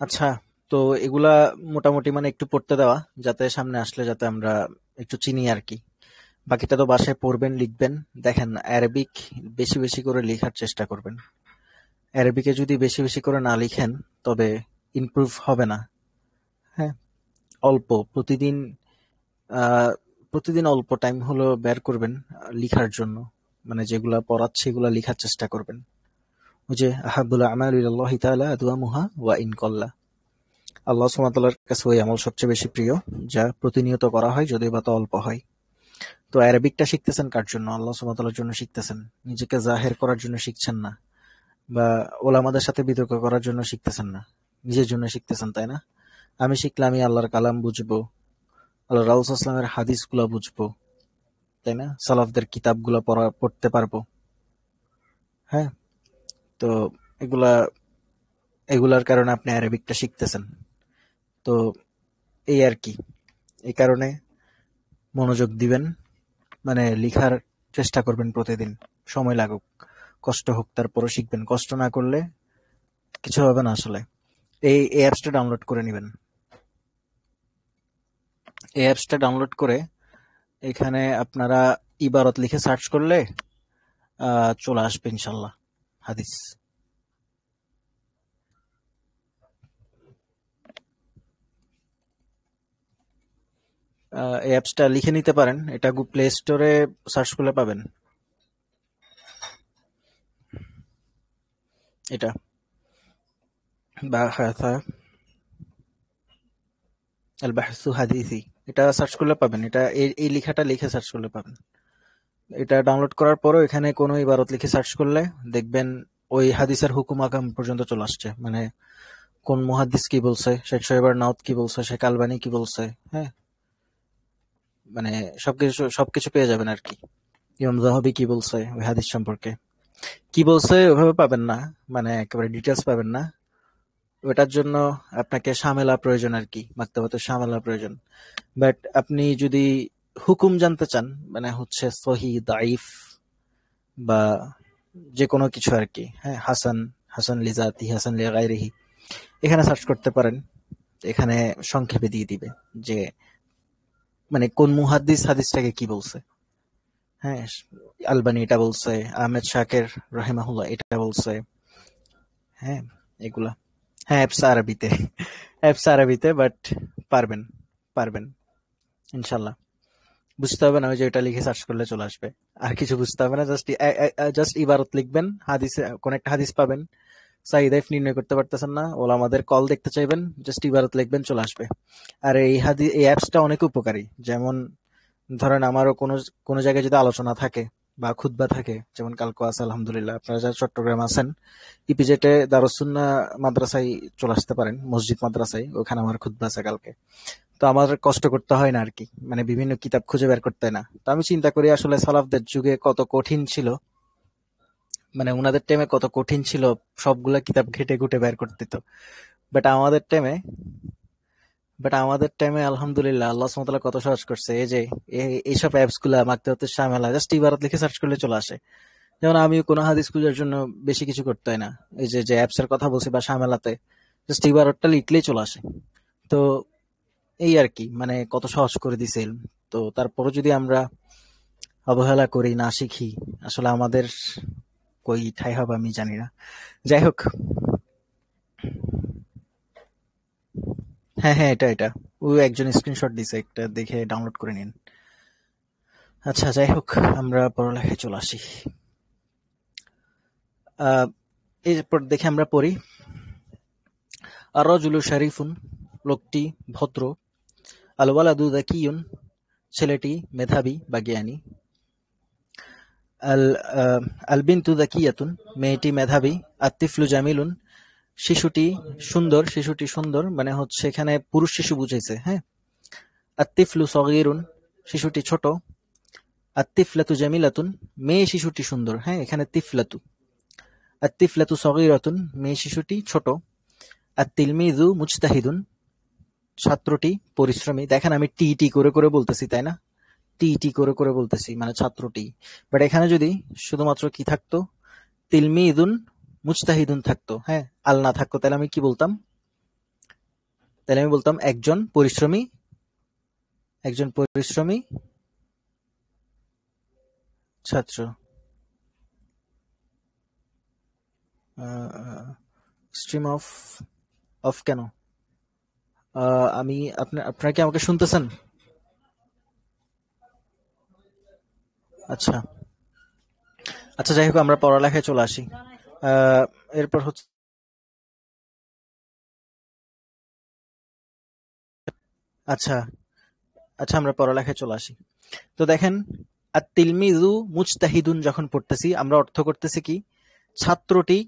আচ্ছা, তো এগুলা মোটামুটি মানে একটু পড়তে দেওয়া, যাতে সামনে আসলে যাতে আমরা একটু চিনি আর কি। বাকিটা তো বাসায় পড়বেন, লিখবেন। দেখেন, অ্যারাবিক বেশি বেশি করে লেখার চেষ্টা করবেন। অ্যারাবিকে যদি বেশি বেশি করে না লিখেন, তবে ইমপ্রুভ হবে না। হ্যাঁ, অল্প প্রতিদিন, আহ, প্রতিদিন অল্প টাইম হলো বের করবেন লিখার জন্য। মানে যেগুলা পড়াচ্ছে এগুলা লিখার চেষ্টা করবেন। ওই যে আহাবুল আমাল ইলাল্লাহি তাআলা আদওয়ামুহা ওয়া ইন কল্লা, আল্লাহ সুবহানাহু ওয়া তাআলার কাছে ওই আমল সবচেয়ে বেশি প্রিয় যা প্রতিনিয়ত করা হয়, যদিও বা তা অল্প হয়। তো অ্যারাবিকটা শিখতেছেন কার জন্য? আল্লাহ সুবহানাহু ওয়া তাআলার জন্য শিখতেছেন। নিজেকে জাহের করার জন্য শিখছেন না, বা ওলামাদের সাথে বিতর্ক করার জন্য শিখতেছেন না, নিজের জন্য শিখতেছেন, তাই না? আমি শিখলে আমি আল্লাহর কালাম বুঝবো, আল্লাহ রাসূল সাল্লাল্লাহু আলাইহি ওয়াসাল্লামের হাদিসগুলো বুঝবো, তাই না? সালাফদের কিতাবগুলো পড়তে পারবো। হ্যাঁ, তো এগুলা এগুলার কারণে আপনি অ্যারাবিকটা শিখতেছেন। তো এই আর কি, এই কারণে মনোযোগ দিবেন, মানে লিখার চেষ্টা করবেন প্রতিদিন, সময় লাগুক, কষ্ট হোক, তারপরও শিখবেন। কষ্ট না করলে কিছু হবে না আসলে। এই অ্যাপসটা ডাউনলোড করে নেবেন। এই অ্যাপসটা ডাউনলোড করে এখানে আপনারা ইবারত লিখে সার্চ করলে চলে আসবে ইনশাল্লাহ হাদিস। এই অ্যাপসটা লিখে নিতে পারেন, এটা প্লে স্টোরে সার্চ করলে পাবেন। এটা বাহাথা আল বাহসু হাদিসি, এটা সার্চ করলে পাবেন। এটা এই লেখাটা লিখে সার্চ করলে পাবেন। এটা ডাউনলোড করার পরও এখানে কোনো ইবারত লিখে সার্চ করলে দেখবেন ওই হাদিসের হুকুম আকাম পর্যন্ত চলে আসছে। মানে কোন মুহাদ্দিস কি বলছে, শেখ সোহেব নাউত কি বলছে, শেখ আলবানী কি বলছে, হ্যাঁ, মানে সবকিছু পেয়ে যাবেন আর কি। ইমাম যাহাবি কি বলছে ওই হাদিস সম্পর্কে, কি বলছে ওইভাবে পাবেন না, মানে একেবারে ডিটেলস পাবেন না। ওটার জন্য আপনাকে সামেলা প্রয়োজন আর কি, মাকতাবাতে সামেলা প্রয়োজন। বাট আপনি যদি হুকুম জানতে চান, মানে হচ্ছে সহি দাইফ বা যে কোনো কিছু আর কি, হ্যাঁ, হাসান, হাসান লিজাতি, হাসান লিগাইরিহি, এখানে সার্চ করতে পারেন। এখানে সংক্ষেপে দিয়ে দিবে যে মানে কোন মুহাদ্দিস হাদিসটাকে কি বলছে। হ্যাঁ, আলবানি এটা বলছে, আহমেদ শাকের রহিমাহুল্লাহ এটা বলছে। হ্যাঁ, এগুলা, হ্যাঁ, অ্যাপস আরবিতে, অ্যাপস আরবিতে, বাট পারবেন, পারবেন ইনশাল্লাহ। বুঝতে হবে না, ওই যে ওটা লিখে সার্চ করলে চলে আসবে। আর কিছু বুঝতে হবে না, জাস্ট ইবারত লিখবেন, হাদিসে কোন একটা হাদিস পাবেন, সাহিদাইফ নির্ণয় করতে পারতেছেন না, ওলা আমাদের কল দেখতে চাইবেন, জাস্ট ইবারত লিখবেন, চলে আসবে। আর এই অ্যাপসটা অনেক উপকারী। যেমন ধরেন আমারও কোনো কোনো জায়গায় যদি আলোচনা থাকে, বা খুতবা থাকে, যেমন কালকে আছে আলহামদুলিল্লাহ। আপনারা যারা চট্টগ্রাম আছেন, ইপিজেটে দারুসুন্নাহ মাদ্রাসায় চলে আসতে পারেন, মসজিদ মাদ্রাসায়, ওখানে আমার খুতবা আছে কালকে। তো আমার কষ্ট করতে হয় না আর কি, মানে বিভিন্ন কিতাব খুঁজে বের করতে হয় না। তো আমি চিন্তা করি আসলে সালাফদের যুগে কত কঠিন ছিল, মানে উনাদের টাইমে কত কঠিন ছিল, সবগুলা কিতাব ঘেটে ঘুটে বের করতে তো। বাট আমাদের টাইমে বাট আমাদের টাইমে আলহামদুলিল্লাহ আল্লাহ সুবহানাহু ওয়া তাআলা কত সহজ করছে। এই যে এইসব অ্যাপস গুলা মাকতে হতে ঝামেলা, জাস্ট ইবারত লিখে সার্চ করলে চলে আসে। যেমন আমি কোনো হাদিস খুঁজার জন্য বেশি কিছু করতে হয় না, এই যে যে অ্যাপস এর কথা বলছি বা ঝামেলাতে, জাস্ট ইবারতটা লিখলেই চলে আসে। তো এই আর কি, মানে কত সহজ করে দিছে ইলম। তো তারপরে যদি আমরা অবহেলা করি, না শিখি, আসলে আমাদের কই ঠাই হবে আমি জানি না। যাই হোক, হ্যাঁ হ্যাঁ, এটা ও একজন স্ক্রিনশট দিছে, একটা দেখে ডাউনলোড করে নিন। আচ্ছা যাই হোক, আমরা পড়ালেখায় চলে আসি। আহ, এরপর দেখে আমরা পড়ি, আর রজুলু শরীফুন, লোকটি ভদ্র, আল ওয়ালাদু যাকিয়ুন, ছেলেটি মেধাবী বা জ্ঞানী, আল আল বিনতু যাকিয়াতুন, মেয়েটি মেধাবী, আত-তিফলু জামিলুন, শিশুটি সুন্দর, মানে হচ্ছে এখানে পুরুষ শিশু বুঝাইছে, হ্যাঁ। আত-তিফলু সগীরুন, শিশুটি ছোট, আত-তিফলাতু জামিলাতুন, মেয়ে শিশুটি সুন্দর, হ্যাঁ, এখানে তিফলাতু। আত-তিফলাতু সগীরাতুন, মেয়ে শিশুটি ছোট। আত-তিলমিযু মুজতাহিদুন, ছাত্রটি পরিশ্রমী। দেখেন আমি টি টি করে করে বলতেছি, তাই না? টি টি করে করে বলতেছি, মানে ছাত্রটি। বাট এখানে যদি শুধুমাত্র কি থাকতো, তিলমিদুন মুজতাহিদুন থাকতো, হ্যাঁ, আল না থাকতো, তাহলে আমি কি বলতাম? তাহলে আমি বলতাম একজন পরিশ্রমী ছাত্র। স্ট্রিম অফ, অফ কেন? আমি আপনারা কি আমাকে শুনতেছেন? আচ্ছা আচ্ছা, যাই হোক, আমরা পড়ালেখায় চলে আসি। আহ, এরপর হচ্ছে, আচ্ছা আচ্ছা, আমরা পড়ালেখায় চলে আসি। তো দেখেন, আর তিলমিজু মুজতাহিদুন যখন পড়তেছি, আমরা অর্থ করতেছি কি, ছাত্রটি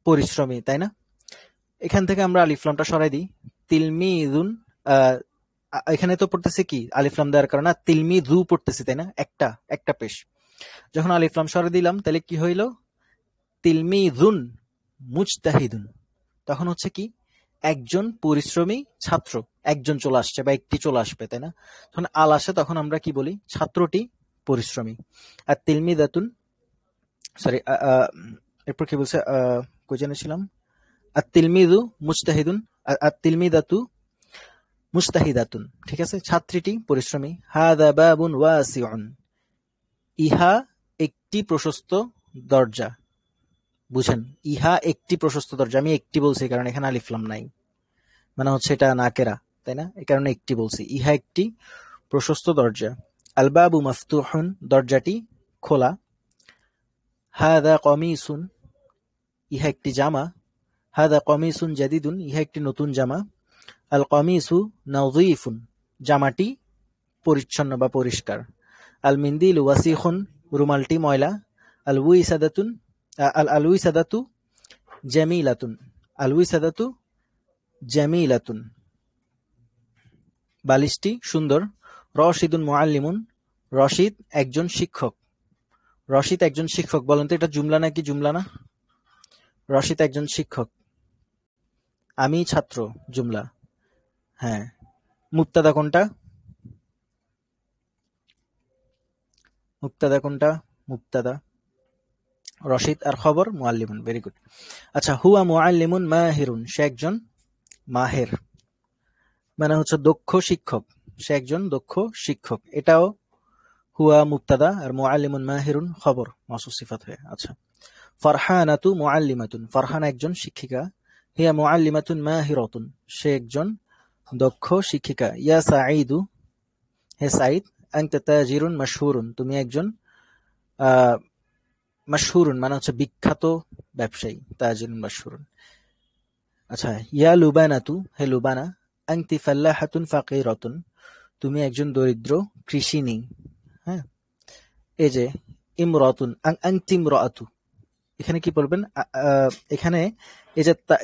পরিশ্রমী, তাই না? এখান থেকে আমরা আলিফলামটা সরাই দিই। তিলমিজুন, আহ, এখানে তো পড়তেছে কি, আলিফলাম দেওয়ার কারণে তিলমিজু পড়তেছি, তাই না? একটা একটা পেশ। যখন আলিফলাম সরাই দিলাম, তাহলে কি হইল? তিলমিজুন মুজতাহিদুন, তখন হচ্ছে কি, একজন পরিশ্রমী ছাত্র, একজন চলে আসছে বা একটি চলে আসবে, তাই না? যখন আল আসে তখন আমরা কি বলি, ছাত্রটি পরিশ্রমী। আর তিলমিদাতুন, সরি, এরপর কি বলছে, কই জানিয়েছিলাম, আর তিলমিদু মুজতাহিদুন, আর তিলমিদাতু মুজতাহিদাতুন, ঠিক আছে, ছাত্রীটি পরিশ্রমী। হাদা বাবুন ওয়াসিউন, ইহা একটি প্রশস্ত দরজা। বুঝেন, ইহা একটি প্রশস্ত দরজা, আমি একটি বলছি কারণ এখানে আলিফলাম নাই, মানে হচ্ছে এটা নাকেরা, তাই না? এই কারণে একটি বলছি। ইহা একটি প্রশস্ত দরজা। আল বাবু মাফতুহুন, দরজাটি খোলা। হাদা কমিসুন, ইহা একটি জামা। হাদা কমিসুন জাদিদুন, ইহা একটি নতুন জামা। আল কমিসু নাযীফুন, জামাটি পরিচ্ছন্ন বা পরিষ্কার। আল মিন্দিলু ওয়াসিখুন, রুমালটি ময়লা। আল উইসাদাতুন, আল আল উইসাদাতু জামিলাতুন, আল উইসাদাতু জামিলাতুন, বালিশটি সুন্দর। রশিদুন মুআল্লিমুন, রশিদ একজন শিক্ষক। রশিদ একজন শিক্ষক, বলেন তো এটা জুমলা নাকি জুমলা না? রশিদ একজন শিক্ষক, আমি ছাত্র, জুমলা। হ্যাঁ, মুক্তাদা কোনটা? মুক্তাদা কোনটা? মুক্তাদা রশিদ, আর খবর মুআল্লিমুন। Very good. আচ্ছা, হুয়া মুআল্লিমুন মাহিরুন, সে একজন মাহের, মানে হচ্ছে দক্ষ শিক্ষক, সে একজন দক্ষ শিক্ষক। এটাও হুয়া মুক্তাদা, আর মুআল্লিমুন মাহিরুন খবর, মাসুস সিফাত হয়ে। আচ্ছা, ফারহানাতু মুআল্লিমাতুন, ফারহানা একজন শিক্ষিকা। হিয়া মুআল্লিমাতুন মাহিরাতুন, সে একজন দক্ষ শিক্ষিকা। ইয়া সাঈদু, হে সাঈদ, আনতা তাজিরুন মাশহুরুন, তুমি একজন আহ মাশহুরুন মানে হচ্ছে বিখ্যাত ব্যবসায়ী, তাজিরুন মাশহুরুন। আচ্ছা, ইয়া লুবানাতু, হে লুবানা, আনতি ফাল্লাহাতুন ফাকিরাতুন, তুমি একজন দরিদ্র কৃষিনী। হ্যাঁ, এই যে ইমরাতুন আনতি ইমরাতু, এখানে কি বলবেন? এখানে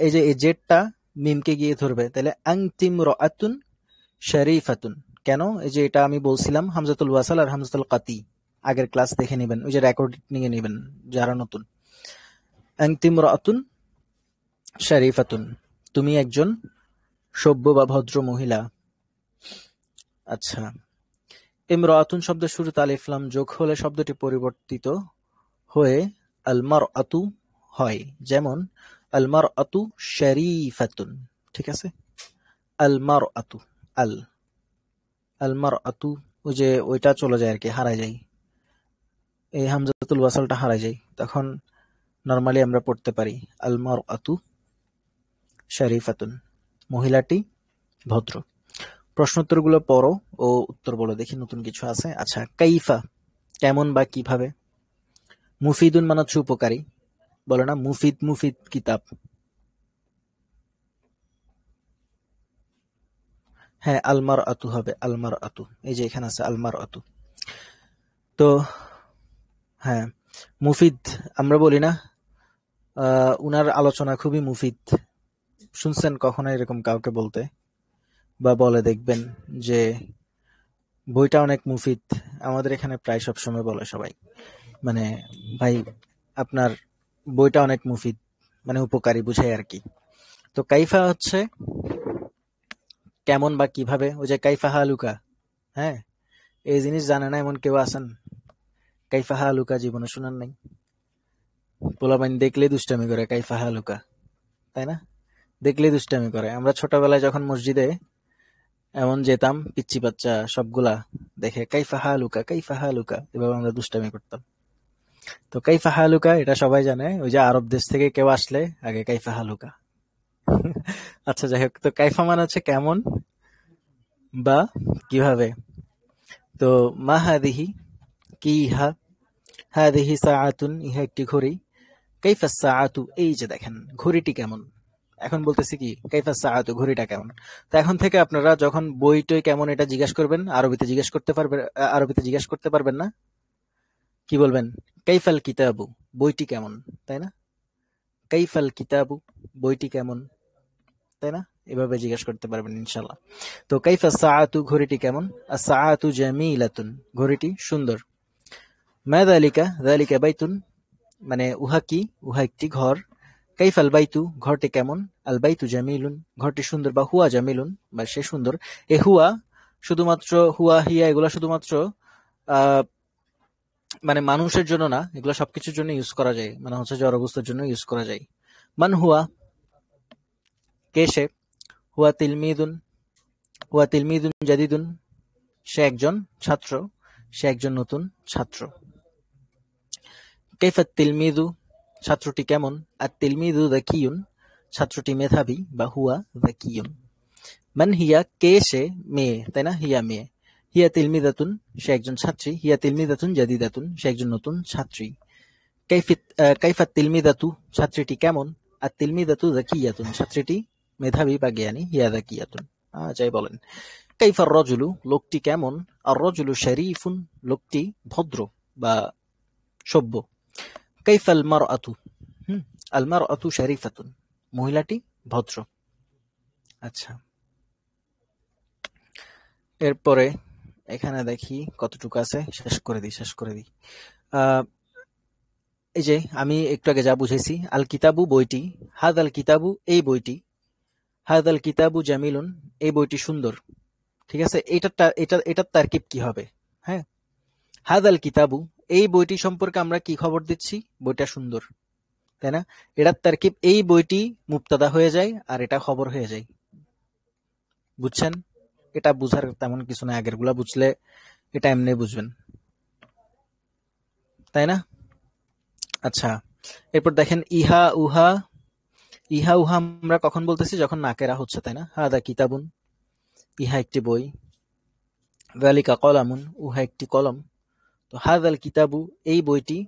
এই জেডটা মিমকে গিয়ে ধরবে, তাহলে আনতি ইমরাতুন শরীফাতুন। কেন? এই যে এটা আমি বলছিলাম হামজাতুল ওয়াসাল আর হামজাতুল কাতি, আগের ক্লাস দেখে নেবেন, ওই যে রেকর্ড নিয়ে নেবেন যারা নতুন। আনতি ইমরাতুন শরীফাতুন, তুমি একজন সভ্য বা ভদ্র মহিলা। আচ্ছা, ইমরাতুন শব্দের শুরুতে আলিফ লাম যোগ হলে শব্দটি পরিবর্তিত হয়ে আলমারআতু হয়, যেমন আলমারআতু শরীফাতুন। ঠিক আছে, আলমারআতু, আল আলমারআতু, ওই যে ওইটা চলে যায় আর কি, হারায় যায়, এই হামজাতুল ওয়াসালটা হারায় যায়, তখন নরমালি আমরা পড়তে পারি আলমারআতু শরীফাতুন, মহিলাটি ভদ্র। প্রশ্নোত্তরগুলো পড়ো ও উত্তর বলো, দেখি নতুন কিছু আছে। আচ্ছা, কাইফা কেমন বা কিভাবে। মুফিদুন মানে হচ্ছে উপকারী, বলে না মুফিদ, মুফিদ কিতাব। হ্যাঁ, আলমার আতু হবে, আলমার আতু, এই যে এখানে আছে আলমার আতু। তো হ্যাঁ, মুফিদ আমরা বলি না উনার আলোচনা খুবই মুফিদ। শুনছেন কখনো এরকম কাউকে বলতে? বা বলে দেখবেন যে বইটা অনেক মুফিদ। আমাদের এখানে প্রায় সবসময় বলে সবাই, মানে ভাই আপনার বইটা অনেক মুফিদ, মানে উপকারী বুঝায় আর কি। তো কাইফা হচ্ছে কেমন বা কিভাবে। ওই যে কাইফা হালুকা, হ্যাঁ, এই জিনিস জানে না এমন কেউ আছেন? কাইফা হালুকা জীবনে শুনান নাই? পোলাপাইন দেখলে দুষ্টামি করে কাইফা হালুকা, তাই না? দেখলে দুষ্টামি করে। আমরা ছোটবেলায় যখন মসজিদে এমন যেতাম, পিচ্চি বাচ্চা সবগুলা দেখে কাইফা হালুকা, কাইফা হালুকা, এভাবে আমরা দুষ্টামি করতাম। তো কাইফা হালুকা এটা সবাই জানে, ওই যে আরব দেশ থেকে কেউ আসলে আগে কাইফা হালুকা। আচ্ছা যাই হোক, তো কাইফা মানে হচ্ছে কেমন বা কিভাবে। তো মা হাদিহি, কি ইহা, হাদিহি সাআতুন, ইহা একটি ঘড়ি, কাইফা সাআতু, এই যে দেখেন ঘড়িটি কেমন। এখন বলতেছি কি কাইফা সাআতু, ঘড়িটা কেমন। তো এখন থেকে আপনারা যখন বইটই কেমন এটা জিজ্ঞাসা করবেন, আরবিতে জিজ্ঞেস করতে পারবেন, আরবিতে জিজ্ঞাসা করতে পারবেন না, কি বলবেন? কাইফাল কিতাবু, বইটি কেমন, তাই না? কাইফাল কিতাবু, বইটি কেমন, তাই না? এভাবে জিজ্ঞাসা করতে পারবেন ইনশাআল্লাহ। তো কাইফা সাআতু, ঘড়িটি কেমন। আস-সাআতু জামিলাতুন, ঘড়িটি সুন্দর। মা যালিকা, যালিকা বাইতুন, মানে উহা কি, উহা একটি ঘর। কাইফাল বাইতু, ঘরটি কেমন। আল বাইতু জামিলুন, ঘরটি সুন্দর, বা হুয়া জামিলুন, বা সে সুন্দর। এ হুয়া শুধুমাত্র, হুয়া হিয়া এগুলা শুধুমাত্র আহ মানে মানুষের জন্য না, এগুলো সবকিছুর জন্য ইউজ করা যায়, মানে হচ্ছে জড় বস্তুর জন্য ইউজ করা যায়। মান হুয়া, কে সে। হুয়া তিলমিদুন, হুয়া তিলমিদুন জাদিদুন, সে একজন ছাত্র, সে একজন নতুন ছাত্র। কাইফাত তিলমিদু, ছাত্রটি কেমন। আর তিলমিদু যাকিয়ুন, ছাত্রটি মেধাবী, বা হুয়া যাকিয়ুন। মান হিয়া, কে সে, মেয়ে, তাই না, হিয়া মেয়ে। হিয়া তিলমিদাতুন, সে একজন ছাত্রী। হিয়া তিলমিদাতুন জাদিদাতুন, সে একজন নতুন ছাত্রী। কাইফাত তিলমিদাতু, ছাত্রীটি কেমন। আর তিলমিদাতু যাকিয়াতুন, ছাত্রীটি মেধাবী বা জ্ঞানী। হিয়া যাকিয়াতুন, যাই বলেন। কাইফার রজুলু, লোকটি কেমন। আর রজুলু শরীফুন, লোকটি ভদ্র বা সভ্য। কাইফাল মারআতু, আল মারআতু শরীফাতুন, মহিলাটি ভদ্র। আচ্ছা, এরপরে এখানে দেখি কতটুকু আছে, শেষ করে দিই। আহ এই যে আমি একটু আগে যা বুঝেছি, আল কিতাবু বইটি, হাদ আল কিতাবু এই বইটি, হাদ আল কিতাবু জামিলুন, এই বইটি সুন্দর। ঠিক আছে, এটার তারকিব কি হবে? হ্যাঁ, হাদ আল কিতাবু, এই বইটি সম্পর্কে আমরা কি খবর দিচ্ছি, বইটা সুন্দর, তাই না? এটার তারকিব, এই বইটি মুবতাদা হয়ে যায় আর এটা খবর হয়ে যায়। বুঝছেন? এটা বুঝার তেমন কিছু না, আগের গুলা বুঝলে এটা এমনি বুঝবেন, তাই না? আচ্ছা, এরপর দেখেন ইহা উহা। ইহা উহা আমরা কখন বলতেছি, যখন নাকেরা হচ্ছে, তাই না? হাদা কিতাবুন, ইহা একটি বই। যালিকা কলামুন, উহা একটি কলম। তো হাদাল কিতাবু, এই বইটি।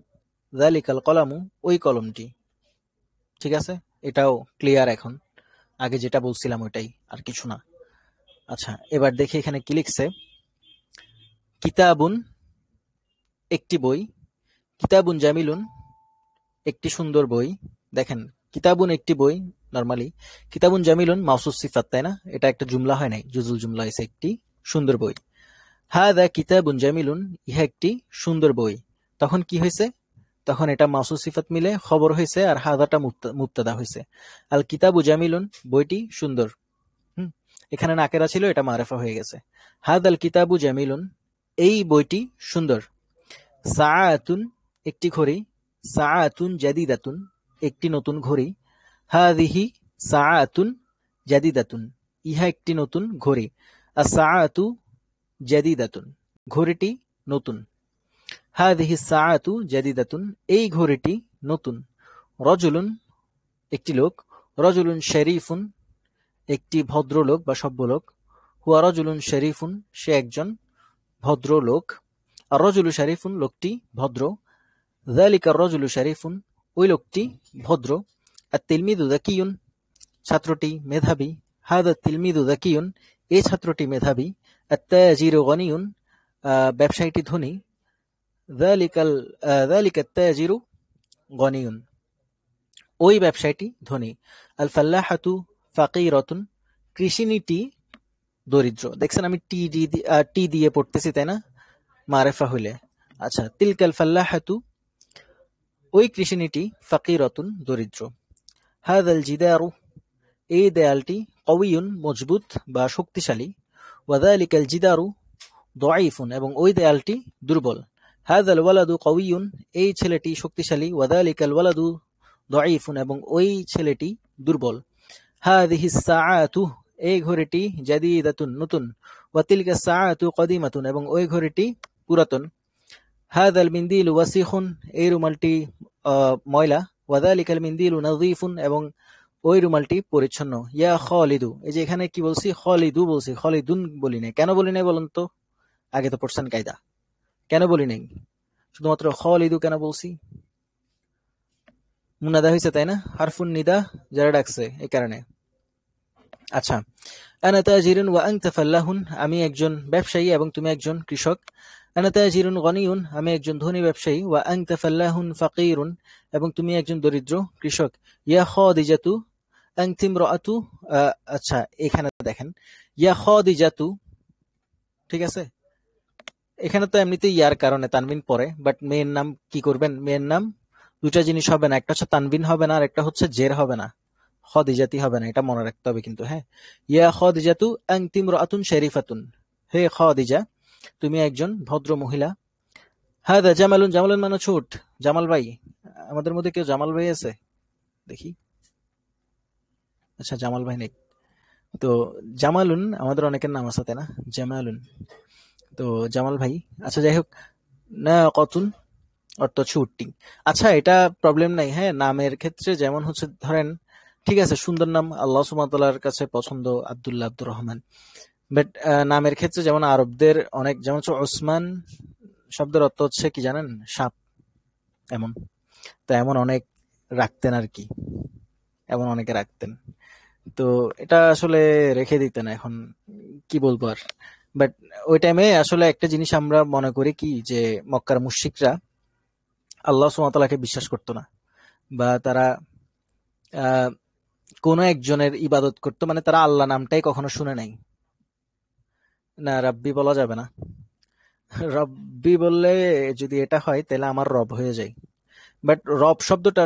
যালিকাল কলামু, ওই কলমটি। ঠিক আছে, এটাও ক্লিয়ার এখন, আগে যেটা বলছিলাম ওইটাই, আর কিছু না। আচ্ছা, এবার দেখি এখানে কি লিখছে। কিতাবুন, একটি বই। কিতাবুন জামিলুন একটি সুন্দর বই। দেখেন কিতাবুন একটি বই, নরমালি কিতাবুন জামিলুন মাউসুফ সিফাত, তাই না? এটা একটা জুমলা হয় নাই, জুজুল জুমলা হয়েছে একটি সুন্দর বই। হাদা কিতাবুন জামিলুন, ইহা একটি সুন্দর বই। তখন কি হয়েছে? তখন এটা মাউসুফ সিফাত মিলে খবর হয়েছে, আর হাদাটা মুবতাদা হয়েছে। আল কিতাবু জামিলুন, বইটি সুন্দর। হুম, এখানে নাকেরা ছিল, এটা মারেফা হয়ে গেছে। হাদাল কিতাবু জামিলুন, এই বইটি সুন্দর। সাআতুন একটি ঘড়ি, সাআতুন জাদিদাতুন একটি নতুন ঘড়ি। হাদিহি সাআতুন জাদিদাতুন, ইহা একটি নতুন ঘড়ি। আস-সাআতু জাদিদাতুন, ঘড়িটি নতুন। হাদিহি সাআতু জাদিদাতুন, এই ঘড়িটি নতুন। রজুলুন একটি লোক, রজুলুন শরীফুন একটি ভদ্রলোক বা সভ্যলোক। হুয়া রজুলুন শরীফুন, সে একজন ভদ্রলোক। আর রজুলু শরীফুন, লোকটি ভদ্র। যালিকা রজুলু শরীফুন, ওই লোকটি ভদ্র। আর তিলমিদু যাকিয়ুন, ছাত্রটি মেধাবী। হাদা তিলমিদু যাকিয়ুন, এই ছাত্রটি মেধাবী। আত-তাজিরু গনিয়ুন, ব্যবসায়ীটি ধনী। যালিকা তাজিরু গনিয়ুন, ওই ব্যবসায়ীটি ধনী। আল ফাল্লাহাতু ফাকিরাতুন, কৃষিনীতি দরিদ্র। দেখছেন আমি টি দিয়ে পড়তেছি, তাই না? মারেফা হইলে। আচ্ছা, তিলকাল ফাল্লাহাতু, ওই কৃষিনীতি, ফাকিরাতুন দরিদ্র। হাদাল জিদারু, এই দেয়ালটি, কওয়িয়ুন মজবুত বা শক্তিশালী। ওয়াযালিকাল জিদারু দাঈফুন, এবং ওই দেয়ালটি দুর্বল। হাদাল ওয়ালাদু কওয়িয়ুন, এই ছেলেটি শক্তিশালী। ওয়াযালিকাল ওয়ালাদু দাঈফুন, এবং ওই ছেলেটি দুর্বল। হাযিহিস সাআতু, এই ঘড়িটি, জাদীদাতুন নতুন। ওয়া তিলকাস সাআতু কদিমাতুন, এবং ওই ঘড়িটি পুরাতন। হাযাল মিনদিলু ওয়াসিখুন, এই রুমালটি ময়লা। ওয়াযালিকাল মিনদিলু নাযীফুন, এবং ওই রুমালটি পরিচ্ছন্ন। ইয়া খালিদু, এই যে এখানে কি বলছি? খালিদু বলছি, খালিদুন বলি নাই। কেন বলি নাই বলেন তো? আগে তো পড়ছেন কায়দা। কেন বলি নাই? শুধুমাত্র খালিদু কেন বলছি? মুনাদা হয়েছে, তাই না? হারফুন নিদা, যারা ডাকছে, এই কারণে। আচ্ছা, আনা তাজিরুন ওয়া আনতা ফাল্লাহুন, আমি একজন ব্যবসায়ী এবং তুমি একজন কৃষক। আনা তাজিরুন গনিয়ুন, আমি একজন ধনী ব্যবসায়ী। ওয়া আনতা ফাল্লাহুন ফাকিরুন, এবং তুমি একজন দরিদ্র কৃষক। ইয়া খাদিজাতু আনতি ইমরাআতু, আচ্ছা এখানে দেখেন ইয়া খাদিজাতু, ঠিক আছে? এখানে তো এমনিতে ইয়ার কারণে তানবিন পড়ে, বাট মেয়ের নাম কি করবেন? মেয়ের নাম দুটা জিনিস হবে না, একটা হচ্ছে তানবিন হবে না, আর একটা হচ্ছে জের হবে না, খাদিজাতি হবে না, এটা মনে রাখতে হবে কিন্তু। হ্যাঁ, ইয়া খাদিজাতু আনতি ইমরাআতুন শরীফাতুন, হে খাদিজা, তুমি একজন ভদ্র মহিলা। হাদা জামালুন, জামালুন মানে ছোট, জামাল ভাই। আমাদের মধ্যে কেউ জামাল ভাই আছে? দেখি। আচ্ছা, জামাল ভাই নেই তো। জামালুন আমাদের অনেকের নাম আছে, তাই না? জামালুন, তো জামাল ভাই। আচ্ছা, যাই হোক, না কতুন অর্থ হচ্ছে উটটি। আচ্ছা, এটা প্রবলেম নাই। হ্যাঁ, নামের ক্ষেত্রে যেমন হচ্ছে ধরেন, ঠিক আছে, সুন্দর নাম আল্লাহ সুবহানাহু ওয়া তাআলার কাছে পছন্দ, আব্দুল্লাহ, আব্দুর রহমান। বাট নামের ক্ষেত্রে যেমন আরবদের অনেক, যেমন হচ্ছে ওসমান শব্দের অর্থ হচ্ছে কি জানেন? সাপ। এমন তো এমন অনেক রাখতেন আর কি, এমন অনেকে রাখতেন। তো এটা আসলে রেখে দিতেন, এখন কি বলবো আর। বাট ওই টাইমে আসলে একটা জিনিস আমরা মনে করি কি, যে মক্কার মুশরিকরা আল্লাহ সুবহানাহু ওয়া তাআলাকে বিশ্বাস করতো না, বা তারা আহ কোন একজনের ইবাদত করতো, মানে তারা আল্লাহ নামটাই কখনো শুনে নাই। না, রাব্বি বলা যাবে না। রব্বি বললে যদি এটা হয় তাহলে আমার রব হয়ে যায়। বাট রব শব্দটা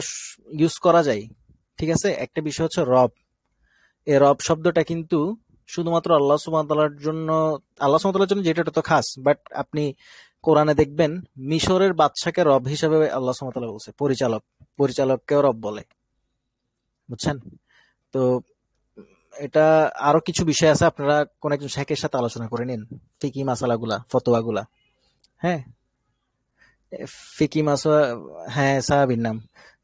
ইউজ করা যায়, ঠিক আছে? একটা বিষয় হচ্ছে রব, এই রব শব্দটা কিন্তু শুধুমাত্র আল্লাহ সুবহানাহু ওয়া তাআলার জন্য, আল্লাহ সুবহানাহু ওয়া তাআলার জন্য যেটা, এটা তো খাস। বাট আপনি কোরআনে দেখবেন মিশরের বাদশাকে রব হিসেবে আল্লাহ সুবহানাহু ওয়া তাআলা বলছে, পরিচালক, পরিচালককেও রব বলে, বুঝছেন? তো এটা আরো কিছু বিষয় আছে, আপনারা কোন একজন শেখের সাথে আলোচনা করে নিন, ফিকি মাসালাগুলা, ফতোয়াগুলা। হ্যাঁ, ফিকি মাসা, হ্যাঁ সাহাবীর নাম।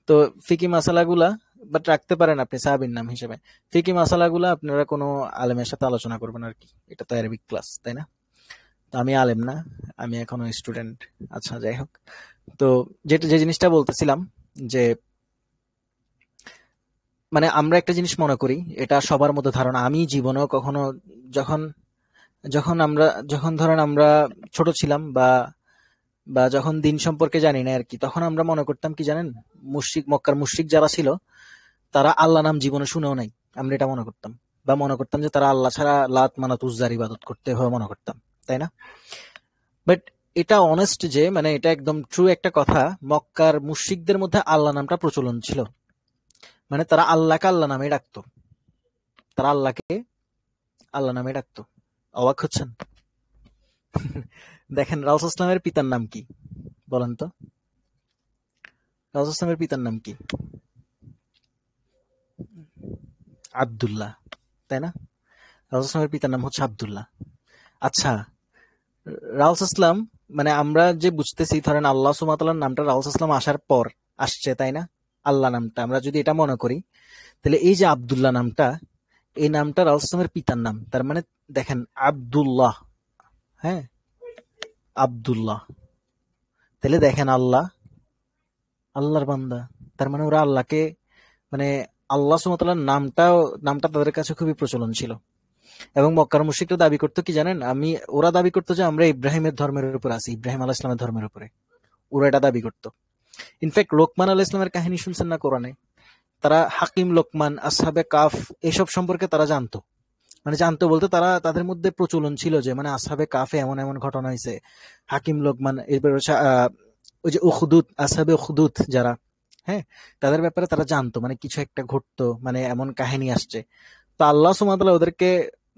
তো ফিকি মাসালাগুলা বাট রাখতে পারেন আপনি সাহাবীর নাম হিসেবে। ফিকি মাসালাগুলা আপনারা কোনো আলেমের সাথে আলোচনা করবেন আর কি, এটা তো অ্যারাবিক ক্লাস, তাই না? তো আমি আলেম না, আমি এখনো স্টুডেন্ট। আচ্ছা, যাই হোক, তো যে জিনিসটা বলতেছিলাম, যে মানে আমরা একটা জিনিস মনে করি, এটা সবার মধ্যে ধারণা, আমি জীবনেও কখনো, যখন যখন আমরা যখন ধরেন আমরা ছোট ছিলাম, বা বা যখন দিন সম্পর্কে জানি না আর কি, তখন আমরা মনে করতাম কি জানেন, মক্কার মুশরিক যারা ছিল তারা আল্লাহ নাম জীবনে শুনেও নাই, আমরা এটা মনে করতাম। বা মনে করতাম যে তারা আল্লাহ ছাড়া লাত মানাত উজ্জার ইবাদত করতে হবে মনে করতাম, তাই না? বাট এটা অনেস্ট যে মানে এটা একদম ট্রু একটা কথা, মক্কার মুশরিকদের মধ্যে আল্লাহ নামটা প্রচলন ছিল। মানে তারা আল্লাহকে আল্লাহ নামে ডাকতো, তারা আল্লাহকে আল্লাহ নামে ডাকতো। অবাক হচ্ছেন? দেখেন রাসূল ইসলামের পিতার নাম কি বলেন তো? রাসূল ইসলামের পিতার নাম কি? আব্দুল্লাহ, তাই না? রাসূল ইসলামের পিতার নাম হচ্ছে আব্দুল্লাহ। আচ্ছা, রাসূল ইসলাম মানে আমরা যে বুঝতেছি, ধরেন আল্লাহ সুবহানাহু ওয়া তাআলার নামটা রাসূল ইসলাম আসার পর আসছে, তাই না? আল্লাহ নামটা আমরা যদি এটা মনে করি, তাহলে এই যে আব্দুল্লাহ নামটা, এই নামটা রাসূল ইসলামের পিতার নাম। তার মানে দেখেন আব্দুল্লাহ, হ্যাঁ আব্দুল্লাহ, তাহলে দেখেন আল্লাহ আল্লাহর বান্দা। তার মানে ওরা আল্লাহকে মানে আল্লাহ সুবহানাহু ওয়া তাআলার নামটা তাদের কাছে খুবই প্রচলন ছিল। এবং মক্কার মুশরিকরা দাবি করতো কি জানেন, ওরা দাবি করতো যে আমরা ইব্রাহিমের ধর্মের উপর আছি, ইব্রাহিম আলাইহিস সালামের ধর্মের উপরে। ওরা এটা দাবি করতো। ইনফ্যাক্ট লোকমান আলাইহিস সালামের কাহিনী শুনছেন না কোরআনে? তারা হাকিম লোকমান, আসহাবে কাফ এসব সম্পর্কে তারা জানতো। মানে জানতো বলতে তারা তাদের মধ্যে প্রচলন ছিল যে মানে আসহাবে কাফে এমন এমন ঘটনা হয়েছে। হাকিম লোকমান, এরপর হচ্ছে ওই যে উখদুদ, আসহাবে উখদুদ যারা, হ্যাঁ, তাদের ব্যাপারে তারা জানতো মানে কিছু একটা ঘটতো, মানে এমন কাহিনী আসছে। তো আল্লাহ সুবহানাহু ওয়া তাআলা ওদেরকে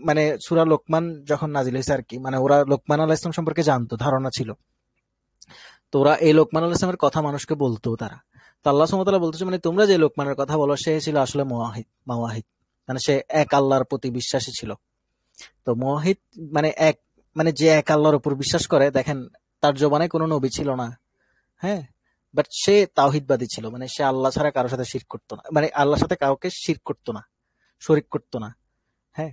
মানে সূরা লোকমান যখন নাজিল হয়েছে আর কি, মানে ওরা লোকমান আলাইহিস সালাম সম্পর্কে জানতো, ধারণা ছিল। তো ওরা এই লোকমান আলাইহিস সালামের কথা মানুষকে বলতো তারা। তো আল্লাহ সুবহানাহু ওয়া তাআলা বলতেছে মানে তোমরা যে লোকমানের কথা বলো সে ছিল আসলে মুওয়াহিদ, মানে সে এক আল্লাহর প্রতি বিশ্বাসী ছিল। তো মুওয়াহিদ মানে এক, মানে যে এক আল্লাহর উপর বিশ্বাস করে, দেখেন তার জবানে কোনো নবী ছিল না, হ্যাঁ, বাট সে তাওহীদবাদী ছিল, মানে সে আল্লাহ ছাড়া কারোর সাথে শিরক করতো না, মানে আল্লাহর সাথে কাউকে শিরক করতো না, শরীক করতো না, হ্যাঁ।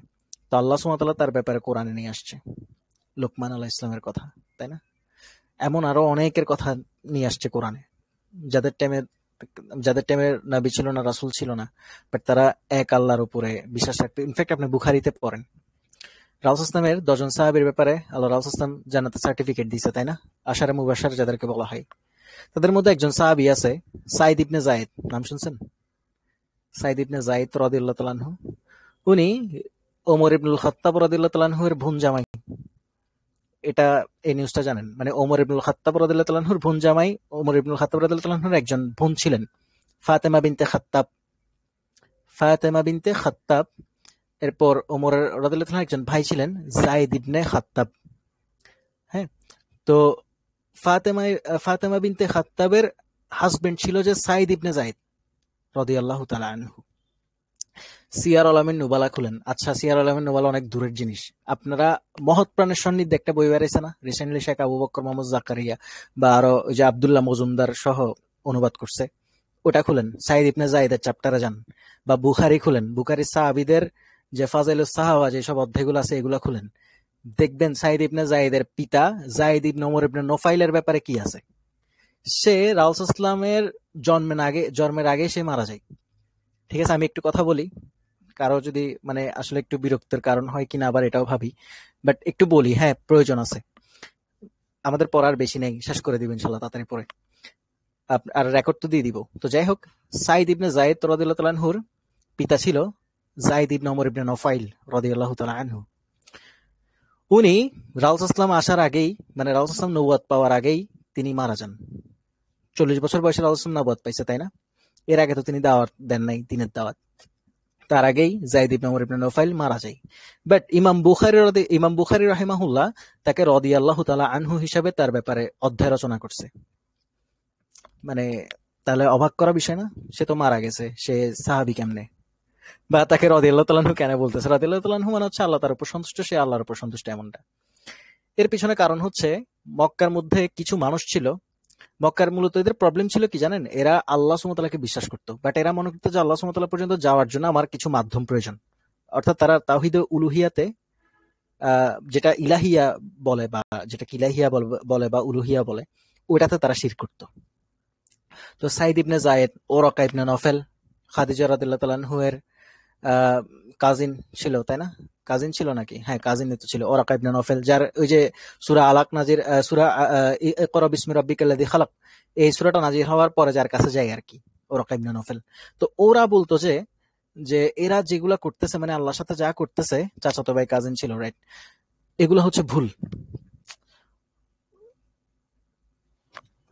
তো আল্লাহ সুবহানাহু ওয়া তাআলা তার ব্যাপারে কোরআনে নিয়ে আসছে লোকমান আলাইহিস সালামের কথা, তাই না? এমন আরো অনেকের কথা নিয়ে আসছে কোরআনে, যাদের টাইমে যাদের টাইমে নবী ছিল না, রাসূল ছিল না, বাট তারা এক আল্লাহর উপরে বিশ্বাস রাখতো। ইনফ্যাক্ট আপনি বুখারীতে পড়েন রাসূল ইসলামের 10 জন সাহাবীর ব্যাপারে আল্লাহ রাসূল ইসলাম জান্নাতে সার্টিফিকেট দিয়েছে, তাই না? আশারে মুবাশশার যাদেরকে বলা হয়, তাদের মধ্যে একজন সাহাবী আছে সাইদ ইবনে যায়েদ, নাম শুনছেন? সাইদ ইবনে যায়েদ রাদিয়াল্লাহু তাআলা আনহু, উনি ওমর ইবনুল খাত্তাব রাদিয়াল্লাহু তাআলা আনহুর বোন জামাই। এটা এই নিউজটা জানেন, মানে ওমর ইবনুল খাত্তাব রাদিয়াল্লাহু তাআলা আনহুর বোন জামাই, ওমর ইবনুল খাত্তাব রাদিয়াল্লাহু তাআলা আনহুর একজন বোন ছিলেন ফাতেমা বিনতে খাত্তাব। ফাতেমা বিনতে খাত্তাব, এরপর ওমর রাদিয়াল্লাহু তাআলা একজন ভাই ছিলেন যায়েদ ইবনে খাত্তাব, হ্যাঁ। তো ফাতেমা ফাতেমা বিনতে খাত্তাবের হাজবেন্ড ছিল যে সাইদ ইবনে যায়েদ রাদিয়াল্লাহু তাআলা আনহু। সিয়ার আলামিন নুবালা খুলেন। আচ্ছা, সিয়ার আলামিন নুবালা অনেক দূরের জিনিস। আপনারা মহৎ প্রাণের সন্নিধ্যে একটা বই বেরিয়েছে না রিসেন্টলি, শেখ আবু বকর মোহাম্মদ জাকারিয়া বা আরো ওই যে আব্দুল্লাহ মজুমদার সহ অনুবাদ করছে, ওটা খুলেন, সাইদ ইবনে যায়েদের চ্যাপ্টারে যান। বা বুখারী খুলেন, বুখারী সাহাবীদের যে ফাজাইলুস সাহাবা যেসব অধ্যায়গুলো আছে এগুলো খুলেন, দেখবেন সাইদ ইবনে যায়েদের পিতা যায়েদ ইবনে ওমর ইবনে নোফাইলের ব্যাপারে কি আছে। সে রাসূল ইসলামের জন্মের আগে সে মারা যায়। ঠিক আছে, আমি একটু কথা বলি, কারো যদি মানে আসলে একটু বিরক্তের কারণ হয় কিনা আবার এটাও ভাবি, বাট একটু বলি, হ্যাঁ প্রয়োজন আছে। আমাদের পড়ার বেশি নেই, শেষ করে দিবেন ইনশাল্লাহ তাড়াতাড়ি পড়ে, আর রেকর্ড তো দিয়ে দিব। তো যাই হোক, সাইদ ইবনে যায়েদ রাদিয়াল্লাহু তাআলা আনহুর পিতা ছিল যায়েদ ইবনে ওমর ইবনে নোফাইল রাদিয়াল্লাহু তাআলা আনহু। উনি রাসূল ইসলাম আসার আগেই, মানে রাসূল ইসলাম নবুয়ত পাওয়ার আগেই তিনি মারা যান। 40 বছর বয়সে রাসূল ইসলাম নবুয়ত পাইছে, তাই না? এর আগে তো তিনি দাওয়াত দেন নাই, দিনের দাওয়াত। তার আগেই যায়েদ ইবনে ওমর ইবনে নোফাইল মারা যায়। বাট ইমাম বুখারী রাহিমাহুল্লাহ তাকে রাদিয়াল্লাহু তাআলা আনহু হিসাবে তার ব্যাপারে অধ্যায় রচনা করছে। মানে তাহলে অবাক করা বিষয় না? সে তো মারা গেছে, সে সাহাবী কেমনে? বা তাকে রাদিয়াল্লাহু তাআলা আনহু কেন বলতেছে? রাদিয়াল্লাহু তাআলা আনহু মানে হচ্ছে আল্লাহ তার উপর সন্তুষ্ট, সে আল্লাহর উপর সন্তুষ্ট, এমনটা। এর পিছনে কারণ হচ্ছে মক্কার মধ্যে কিছু মানুষ ছিল, মক্কার মূলত এদের প্রবলেম ছিল কি জানেন, এরা আল্লাহ সুবহানাহু ওয়া তাআলাকে বিশ্বাস করতো, বাট এরা মনে করতো যে আল্লাহ সুবহানাহু ওয়া তাআলা পর্যন্ত যাওয়ার জন্য আমার কিছু মাধ্যম প্রয়োজন। অর্থাৎ তারা তাওহীদ উলুহিয়াতে যেটা ইলাহিয়া বলে বা যেটাকে ইলাহিয়া বলে বা উলুহিয়া বলে, ওইটাতে তারা শিরক করতো। তো সাইদ ইবনে যায়েদ, ওরাকা ইবনে নফেল, খাদিজা রাদিয়াল্লাহু তাআলা আনহু এর কাজিন ছিল, তাই না? কাজিন ছিল নাকি? হ্যাঁ, কাজিনই তো ছিল। ওরাকা ইবনে নফেল, যার ওই যে সূরা আলাক নাজির, সূরা ইকরা বিসমি রাব্বিকাল্লাযী খালাক, এই সূরাটা নাজির হওয়ার পরে যার কাছে যায় আরকি, ওরাকা ইবনে নফেল। তো ওরা বলতো যে যে এরা যেগুলা করতেছে, মানে আল্লাহর সাথে যা করতেছে, চাচাতো ভাই কাজিন ছিল, রাইট? এগুলো হচ্ছে ভুল।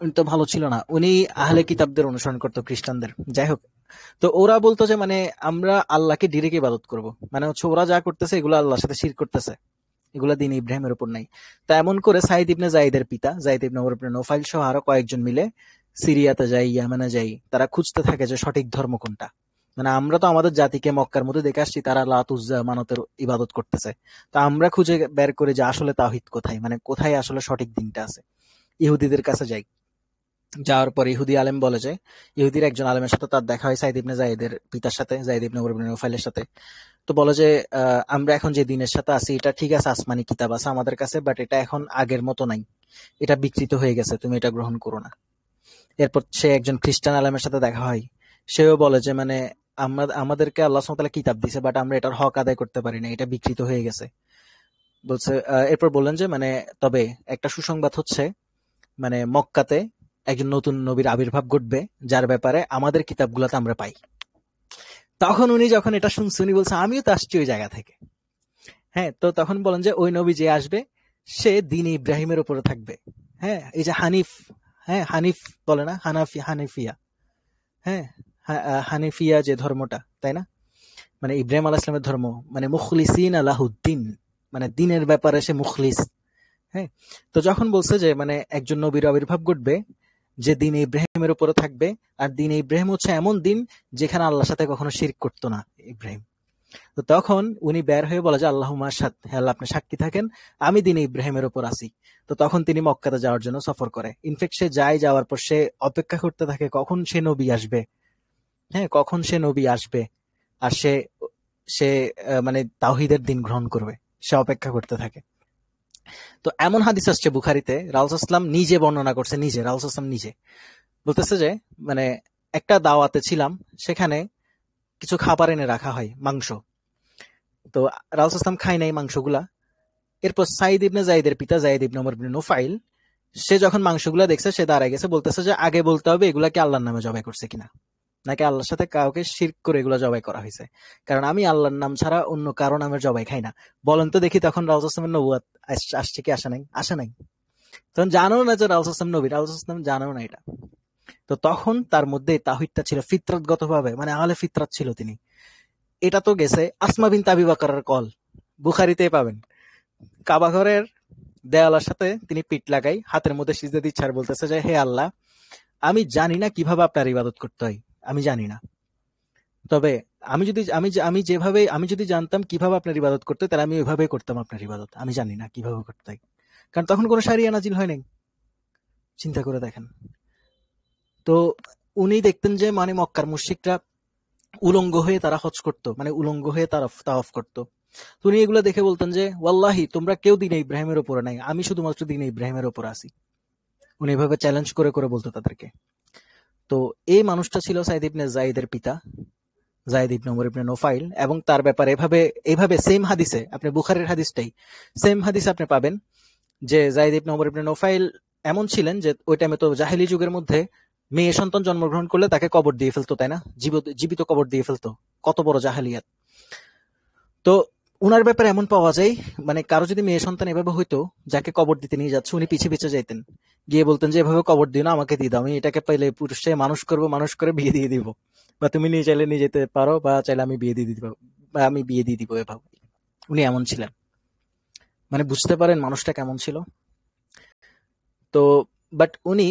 উনি তো ভালো ছিল না। উনি আহলে কিতাবদের অনুসরণ করতো, খ্রিস্টানদের। যাই হোক, তো ওরা বলতো যে মানে আমরা আল্লাহকে ডিরেক্ট ইবাদত করব। মানে হচ্ছে ওরা যা করতেছে এগুলো আল্লাহর সাথে শিরক করতেছে। এগুলা দিন ইব্রাহিমের উপর নাই। তা এমন করে সাইদ ইবনে জাইদের পিতা জাইদ ইবনে ওমর ইবনে নৌফাইল সহ আরো কয়েকজন মিলে সিরিয়াতে যাই, ইয়ামেনে যাই, তারা খুঁজতে থাকে যে সঠিক ধর্ম কোনটা। মানে আমরা তো আমাদের জাতিকে মক্কার মধ্যে দেখে আসছি, তারা লাত উজ্জা মানতের ইবাদত করতেছে। তা আমরা খুঁজে বের করি যে আসলে তাওহীদ কোথায়, মানে কোথায় আসলে সঠিক দিনটা আছে। ইহুদিদের কাছে যাই। যাওয়ার পর ইহুদি আলেম বলে যে, ইহুদির একজন আলেমের সাথে তার দেখা হয় সাইদ ইবনে জায়েদের পিতার সাথে, জায়েদ ইবনে ওমর ইবনে নৌফাইলের সাথে। তো বলে যে আমরা এখন যে দিনের সাথে আছি এটা ঠিক আছে, আসমানি কিতাব আছে আমাদের কাছে, বাট এটা এখন আগের মতো নাই, এটা বিকৃত হয়ে গেছে, তুমি এটা গ্রহণ করো না। এরপর সে একজন খ্রিস্টান আলেমের সাথে দেখা হয়, সেও বলে যে মানে আমাদেরকে আল্লাহ সুবহানাহু ওয়া তাআলা কিতাব দিছে, বাট আমরা এটার হক আদায় করতে পারি না, এটা বিকৃত হয়ে গেছে। বলছে এরপর বললেন যে মানে তবে একটা সুসংবাদ হচ্ছে, মানে মক্কাতে একজন নতুন নবীর আবির্ভাব ঘটবে, যার ব্যাপারে আমাদের কিতাবগুলোতে আমরা পাই। তখন উনি যখন এটা শুনছে, উনি বলছে আমিও তো আসছি ওই জায়গা থেকে। হ্যাঁ, তো তখন বলেন যে ওই নবী যে আসবে সে দিন ইব্রাহিমের উপরে থাকবে। হ্যাঁ, এই যে হানিফ, হ্যাঁ হানিফ বলে না, হানিফিয়া, হ্যাঁ, হানিফিয়া যে ধর্মটা, তাই না? মানে ইব্রাহিম আলাইহিস সালামের ধর্ম, মানে মুখলিসিন আলাহুদ্দিন, মানে দিনের ব্যাপারে সে মুখলিস। হ্যাঁ, তো যখন বলছে যে মানে একজন নবীর আবির্ভাব ঘটবে যে দিন ইব্রাহিমের উপরে থাকবে, আর দিন ইব্রাহিম হচ্ছে এমন দিন যেখানে আল্লাহর সাথে কখনো শিরক করতো না ইব্রাহিম। তো তখন উনি বের হয়ে বলে যে আল্লাহুম্মা শাদ, হে আল্লাহ আপনি সাক্ষী থাকেন আমি দিনে ইব্রাহিমের উপর আছি। তো তখন তিনি মক্কাতে যাওয়ার জন্য সফর করে। ইনফ্যাক্ট সে যায়, যাওয়ার পর সে অপেক্ষা করতে থাকে কখন সে নবী আসবে। হ্যাঁ, কখন সে নবী আসবে আর সে সে মানে তাওহীদের দিন গ্রহণ করবে, সে অপেক্ষা করতে থাকে। তো এমন হাদিস আসছে বুখারীতে, রাসূল সাল্লাল্লাহু আলাইহি ওয়াসাল্লাম নিজে বর্ণনা করছে, নিজে রাসূল সাল্লাল্লাহু আলাইহি ওয়াসাল্লাম নিজে বলতেছে যে মানে একটা দাওয়াতে ছিলাম, সেখানে কিছু খাবার এনে রাখা হয়, মাংস। তো রাসূল সাল্লাল্লাহু আলাইহি ওয়াসাল্লাম খায় নাই মাংসগুলা। এরপর সাইদ ইবনে জাইদের পিতা জায়েদ ইবনে ওমর ইবনে নুফাইল, সে যখন মাংসগুলা দেখছে সে দাঁড়ায় গেছে, বলতেছে যে আগে বলতে হবে এগুলা কি আল্লাহর নামে জবাই করছে কিনা, নাকি আল্লাহর সাথে কাউকে শিরক করে এগুলা জবাই করা হয়েছে। কারণ আমি আল্লাহর নাম ছাড়া অন্য কারো নামের জবাই খাই না। বলেন তো দেখি তখন রাসূল সাল্লাল্লাহু আলাইহি ওয়াসাল্লামের নবুয়ত আসছে কি আসে নাই? আসে নাই। তখন জানো না যে রাসূল সাল্লাল্লাহু আলাইহি ওয়াসাল্লাম নবী, রাসূল সাল্লাল্লাহু আলাইহি ওয়াসাল্লাম জানো না এটা। তো তখন তার মধ্যে তাওহীদটা ছিল ফিতরতগত ভাবে, মানে আহলে ফিতরাত ছিল তিনি। এটা তো গেছে আসমা বিনত আবি বকরের কল, বুখারীতেই পাবেন। কাবা ঘরের দেয়ালের সাথে তিনি পিঠ লাগাই, হাতের মধ্যে সিজদা দিচ্ছে আর বলতেছে যে হে আল্লাহ, আমি জানি না কিভাবে আপনার ইবাদত করতে হয়, আমি জানি না। তবে আমি যদি জানতাম কিভাবে আপনার ইবাদত করতে, তাহলে আমি ওইভাবেই করতাম আপনার ইবাদত। আমি জানি না কিভাবে করতে হয়, কারণ তখন কোনো শারিয়া নাজিল হয় নাই। চিন্তা করে দেখেন। তো উনি দেখতেন যে মানে মক্কার মুশরিকরা উলঙ্গ হয়ে তারা হজ করত, মানে উলঙ্গ হয়ে তারা তাওয়াফ করত। তো উনি এগুলো দেখে বলতেন যে ওয়াল্লাহি তোমরা কেউ দিনে ইব্রাহিমের উপরে নাই, আমি শুধুমাত্র দিনে ইব্রাহিমের উপর আছি। উনি এভাবে চ্যালেঞ্জ করে করে বলতো তাদেরকে। তো এই মানুষটা ছিল সাইদ ইবনে জাইদের পিতা জায়েদ ইবনে ওমর ইবনে নোফাইল, এবং তার ব্যাপারে এভাবে এভাবে সেম হাদিসে, আপনি বুখারীর হাদিসটাই সেম হাদিসে আপনি পাবেন যে জায়েদ ইবনে ওমর ইবনে নোফাইল এমন ছিলেন যে ওই টাইমে তো জাহেলি যুগের মধ্যে মেয়ে সন্তান জন্মগ্রহণ করলে তাকে কবর দিয়ে ফেলতো, তাই না? জীবিত কবর দিয়ে ফেলতো। কত বড় জাহেলিয়াত! তো উনার ব্যাপারে এমন পাওয়া যায়, মানে কারো যদি মেয়ে সন্তান এভাবে হইতো, যাকে কবর দিতে নিয়ে যাচ্ছে, উনি পিছে পিছে যাইতেন, গিয়ে বলতেন যে এভাবে কবর দিও না, আমাকে দিয়ে দাও, আমি এটাকে পাইলে পুরুষে মানুষ করবো, মানুষ করে বিয়ে দিয়ে দিব, বা তুমি নিয়ে চাইলে নিয়ে যেতে পারো, বা চাইলে আমি বিয়ে দিয়ে দিতে পারবো, বা আমি বিয়ে দিয়ে দিব। এভাবে উনি এমন ছিলেন। মানে বুঝতে পারেন মানুষটা কেমন ছিল। তো বাট উনি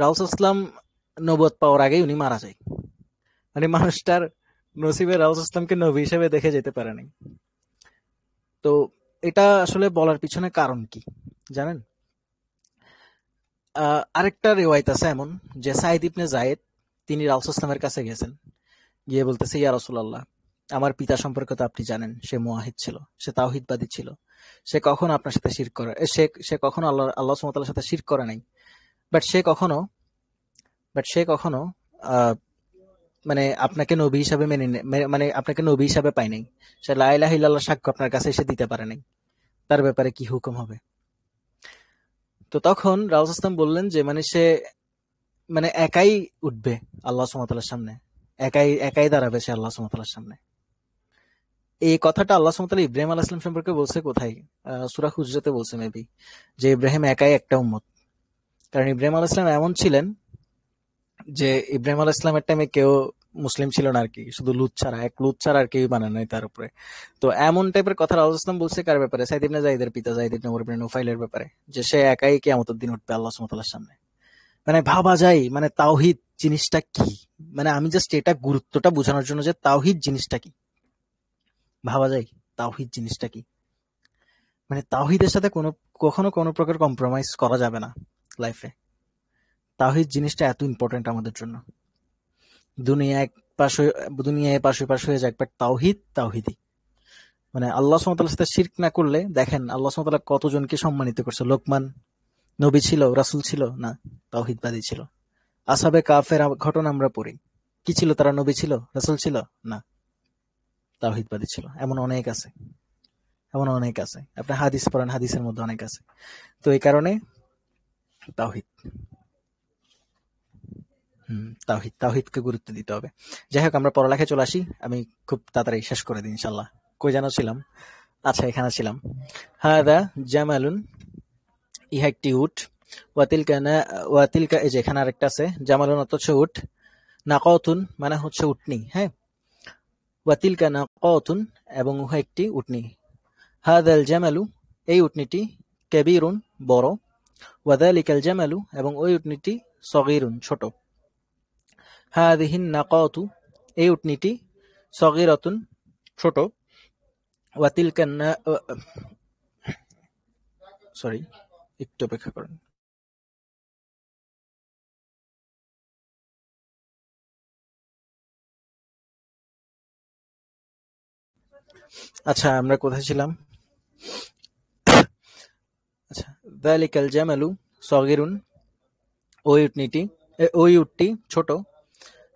রাসূল সাল্লাল্লাহু আলাইহি ওয়াসাল্লাম নবুয়ত পাওয়ার আগেই উনি মারা যায়। মানে মানুষটার নসিবে রাসূল সাল্লাল্লাহু আলাইহি ওয়াসাল্লামকে নবী হিসেবে দেখে যেতে পারে নাই। তো এটা আসলে বলার পিছনে কারণ কি জানেন? আরেকটা রিওয়ায়াত আছে এমন, যে সাইদ ইবনে জায়েদ তিনি রাসূল সাল্লাল্লাহু আলাইহি ওয়াসাল্লামের কাছে গেছেন, গিয়ে বলতেছে ইয়া রাসূলুল্লাহ, আমার পিতা সম্পর্কে তো আপনি জানেন, সে মুওয়াহিদ ছিল, সে তাওহীদবাদী ছিল। সে কখনো আপনার সাথে শিরক করে, সে কখনো আল্লাহ সুবহানাহু ওয়া তাআলার সাথে শিরক করে নাই। বাট সে কখনো বাট সে কখনো আহ মানে আপনাকে নবী হিসাবে মানে আপনাকে নবী হিসাবে পাই নাই, সে লা ইলাহা ইল্লাল্লাহ সাক্ষ্য আপনার কাছে এসে দিতে পারে নাই, তার ব্যাপারে কি হুকুম হবে? তো তখন রাসূল সাল্লাল্লাহু আলাইহি ওয়াসাল্লাম বললেন যে মানে সে মানে একাই উঠবে আল্লাহ সুবহানাহু ওয়া তাআলার সামনে, একাই একাই দাঁড়াবে সে আল্লাহ সুবহানাহু ওয়া তাআলার সামনে। এই কথাটা আল্লাহ সুবহানাহু ওয়া তাআলা ইব্রাহিম আলাইহিস সালাম সম্পর্কে বলছে কোথায়? সূরা হুজরাতে বলছে মেবি, যে ইব্রাহিম একাই একটা উম্মত। কারণ ইব্রাহিম আলাইহিস সালাম এমন ছিলেন যে ইব্রাহিম আলাইহিস সালামের টাইমে কেউ মুসলিম ছিল না আর কি, শুধু লুত ছাড়া আর কেউ মানে নাই তার উপরে। তো এমন টাইপের কথা রাসূল সাল্লাল্লাহু আলাইহি ওয়াসাল্লাম বলছে কার ব্যাপারে? সাইদ ইবনে যায়েদের পিতা যায়েদ ইবনে উমর ইবনে নুফাইলের ব্যাপারে, যে সে একাই কিয়ামতের দিন উঠবে আল্লাহ সুবহানাহু ওয়া তাআলার সামনে। মানে ভাবা যায় মানে তাওহীদ জিনিসটা কি। মানে আমি জাস্ট এটা গুরুত্বটা বোঝানোর জন্য যে তাওহীদ জিনিসটা কি, ভাবা যায় তাওহীদ জিনিসটা কি। মানে তাওহীদের সাথে কখনো কোনো প্রকার কম্প্রোমাইজ করা যাবে না লাইফে। তাওহীদ জিনিসটা এত ইম্পর্টেন্ট আমাদের জন্য। দুনিয়া এক পাশ দুনিয়ায় পাশে পাশ হয়ে যাক, বাট তাওহীদই। মানে আল্লাহ সুবহানাহু ওয়া তাআলার সাথে শিরক না করলে, দেখেন আল্লাহ সুবহানাহু ওয়া তাআলা কতজনকে সম্মানিত করছে। লোকমান নবী ছিল, রাসূল ছিল না, তাওহীদবাদী ছিল। আসহাবে কাফের ঘটনা আমরা পড়ি, কি ছিল তারা? নবী ছিল, রাসূল ছিল না, তাওহীদবাদী ছিল। এমন অনেক আছে, আপনি হাদিস পড়েন, হাদিসের মধ্যে অনেক আছে। তো এই কারণে তাওহীদ, তাওহীদকে গুরুত্ব দিতে হবে। যাই হোক, আমরা পড়ালেখায় চলে আসি, আমি খুব তাড়াতাড়ি শেষ করে দিই ইনশাআল্লাহ। কই যেন ছিলাম? আচ্ছা, এখানে ছিলাম। হাদা জামালুন, ইহা একটি উট। ওয়াতিলকা, এই যে এখানে আরেকটা আছে, জামালুন অর্থ হচ্ছে উট, নাকাতুন মানে হচ্ছে উটনি, হ্যাঁ। ওয়াতিলকা নাকাতুন, এবং উহা একটি উটনি। হাদাল জামালু, এই উটনিটি, কাবীরুন বড়, ওয়াযালিকাল জামালু, এবং ওই উটনিটি, সগীরুন ছোট। হাযিহিন নাকাতু, এই উটনিটি, সগীরাতুন ছোট, ওয়াতিলকা সরি, একটু অপেক্ষা করেন। আচ্ছা, আমরা কোথায় ছিলাম? আচ্ছা, যালিকাল জামালু সগীরুন, ওই উটনিটি, ওই উটটি ছোট।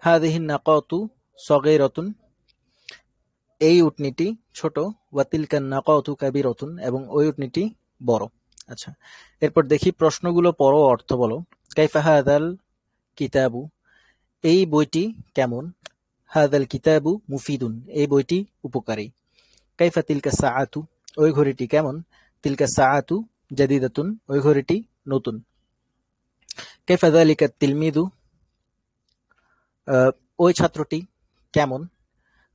হাযিহিন নাকাতু সগীরাতুন, এই উটনিটি ছোট। ওয়াতিলকান নাকাতু কাবীরাতুন, এবং ওই উটনিটি বড়। আচ্ছা, এরপর দেখি প্রশ্নগুলো পড়ো, অর্থ বলো। কাইফা হাযাল কিতাবু, এই বইটি কেমন? হাযাল কিতাবু মুফিদুন, এই বইটি উপকারী। কাইফা তিলকা সাআতু, ওই ঘড়িটি কেমন? তিলকা সাআতু জাদিদাতুন, ওই ঘড়িটি নতুন। কাইফা যালিকা তিলমিদু, ওই ছাত্রটি কেমন?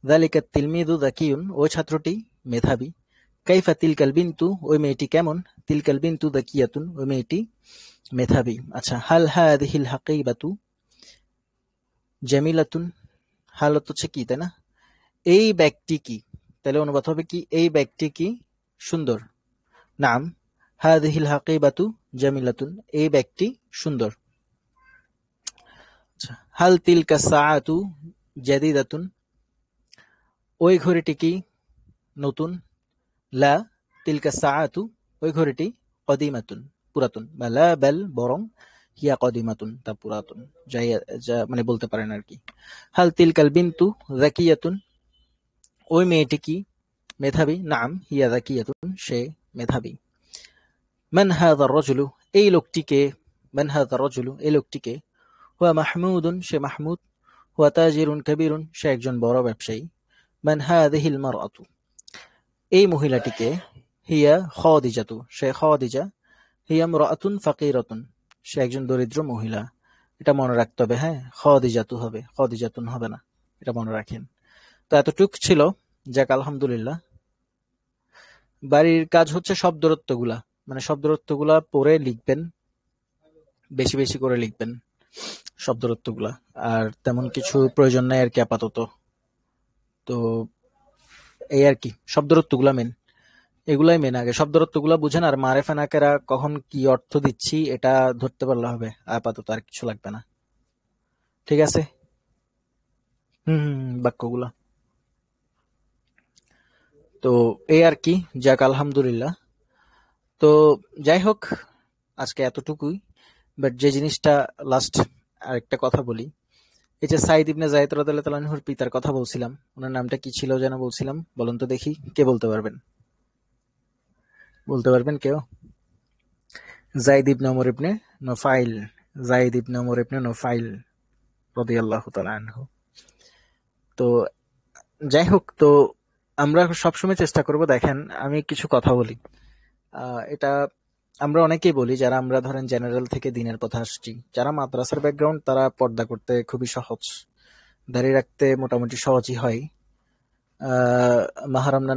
যালিকা তিলমিদু যাকিয়ুন, ওই ছাত্রটি মেধাবী। কাইফা তিলকাল বিনতু, ওই মেয়েটি কেমন? তিলকাল বিনতু যাকিয়াতুন, ওই মেয়েটি মেধাবী। আচ্ছা, হাল হাযিহিল হাকিবাতু জামিলাতুন, হাল হচ্ছে কি, তাই না? এই ব্যাগটি কি? তাহলে অনুবাদ হবে কি? এই ব্যাগটি কি সুন্দর? নাম, হাযিহিল হাকিবাতু জামিলাতুন, এই ব্যাগটি সুন্দর। আচ্ছা, হাল তিলকা সাআতু জাদিদাতুন, ওই ঘড়িটি কি নতুন? লা তিলকা সাআতু, ওই ঘড়িটি কদিমাতুন, পুরাতন। বা লা বাল, বরং, হিয়া কদিমাতুন, তা পুরাতন। যাই যা মানে বলতে পারেন আর কি। হাল তিলকাল বিনতু যাকিয়াতুন, ওই মেয়েটি কি মেধাবী? নাম হিয়া যাকিয়াতুন, সে মেধাবী। মান হাযা আর-রাজুলু, এই লোকটিকে, মান হাযা আর-রাজুলু, এই লোকটিকে। হুয়া মাহমুদুন, সে মাহমুদ। হুয়া তাজিরুন কাবীরুন, সে একজন বড় ব্যবসায়ী। মান হাযিহিল মারআতু, এই মহিলাটিকে। হিয়া খাদিজাতু, সে খাদিজা। হিয়া ইমরাআতুন ফাকিরাতুন, সে একজন দরিদ্র মহিলা। এটা মনে রাখতে হবে, হ্যাঁ, খাদিজাতু হবে, খাদিজাতুন হবে না, এটা মনে রাখেন। তো এতটুক ছিল, যাক আলহামদুলিল্লাহ। বাড়ির কাজ হচ্ছে শব্দরত্বগুলা, মানে শব্দরত্বগুলা পড়ে লিখবেন, বেশি বেশি করে লিখবেন শব্দরত্বগুলা। আর তেমন কিছু প্রয়োজন নাই আর কি আপাতত। তো এই আর কি, শব্দরত্বগুলা মেন, এগুলাই মেন। আগে শব্দরত্বগুলা বুঝেন, আর মারেফা নাকেরা কখন কি অর্থ দিচ্ছি এটা ধরতে পারলে হবে, আপাতত আর কিছু লাগবে না। ঠিক আছে? বাক্যগুলা। তো এই আর কি, যাক আলহামদুলিল্লাহ। তো যাই হোক, আজকে এতটুকুই। বাট যে জিনিসটা লাস্ট আরেকটা কথা বলি, এই যে সাইদ ইবনে যায়েদ রাদিয়াল্লাহু তাআলা আনহুর পিতার কথা বলছিলাম, ওনার নামটা কি ছিল যেন বলছিলাম, বলুন তো দেখি, কে বলতে পারবেন? বলতে পারবেন কেউ? যায়েদ ইবনে ওমর ইবনে নুফাইল। যায়েদ ইবনে ওমর ইবনে নুফাইল রাদিয়াল্লাহু তাআলা আনহু। তো যাই হোক, তো আমরা সবসময় চেষ্টা করব, দেখেন আমি কিছু কথা বলি, এটা আমরা অনেকেই বলি যারা আমরা ধরেন জেনারেল থেকে দিনের পথে আসছি, যারা মাদ্রাসার ব্যাকগ্রাউন্ড তারা পর্দা করতে খুবই সহজ, দাঁড়িয়ে রাখতে মোটামুটি সহজই হয়, আহ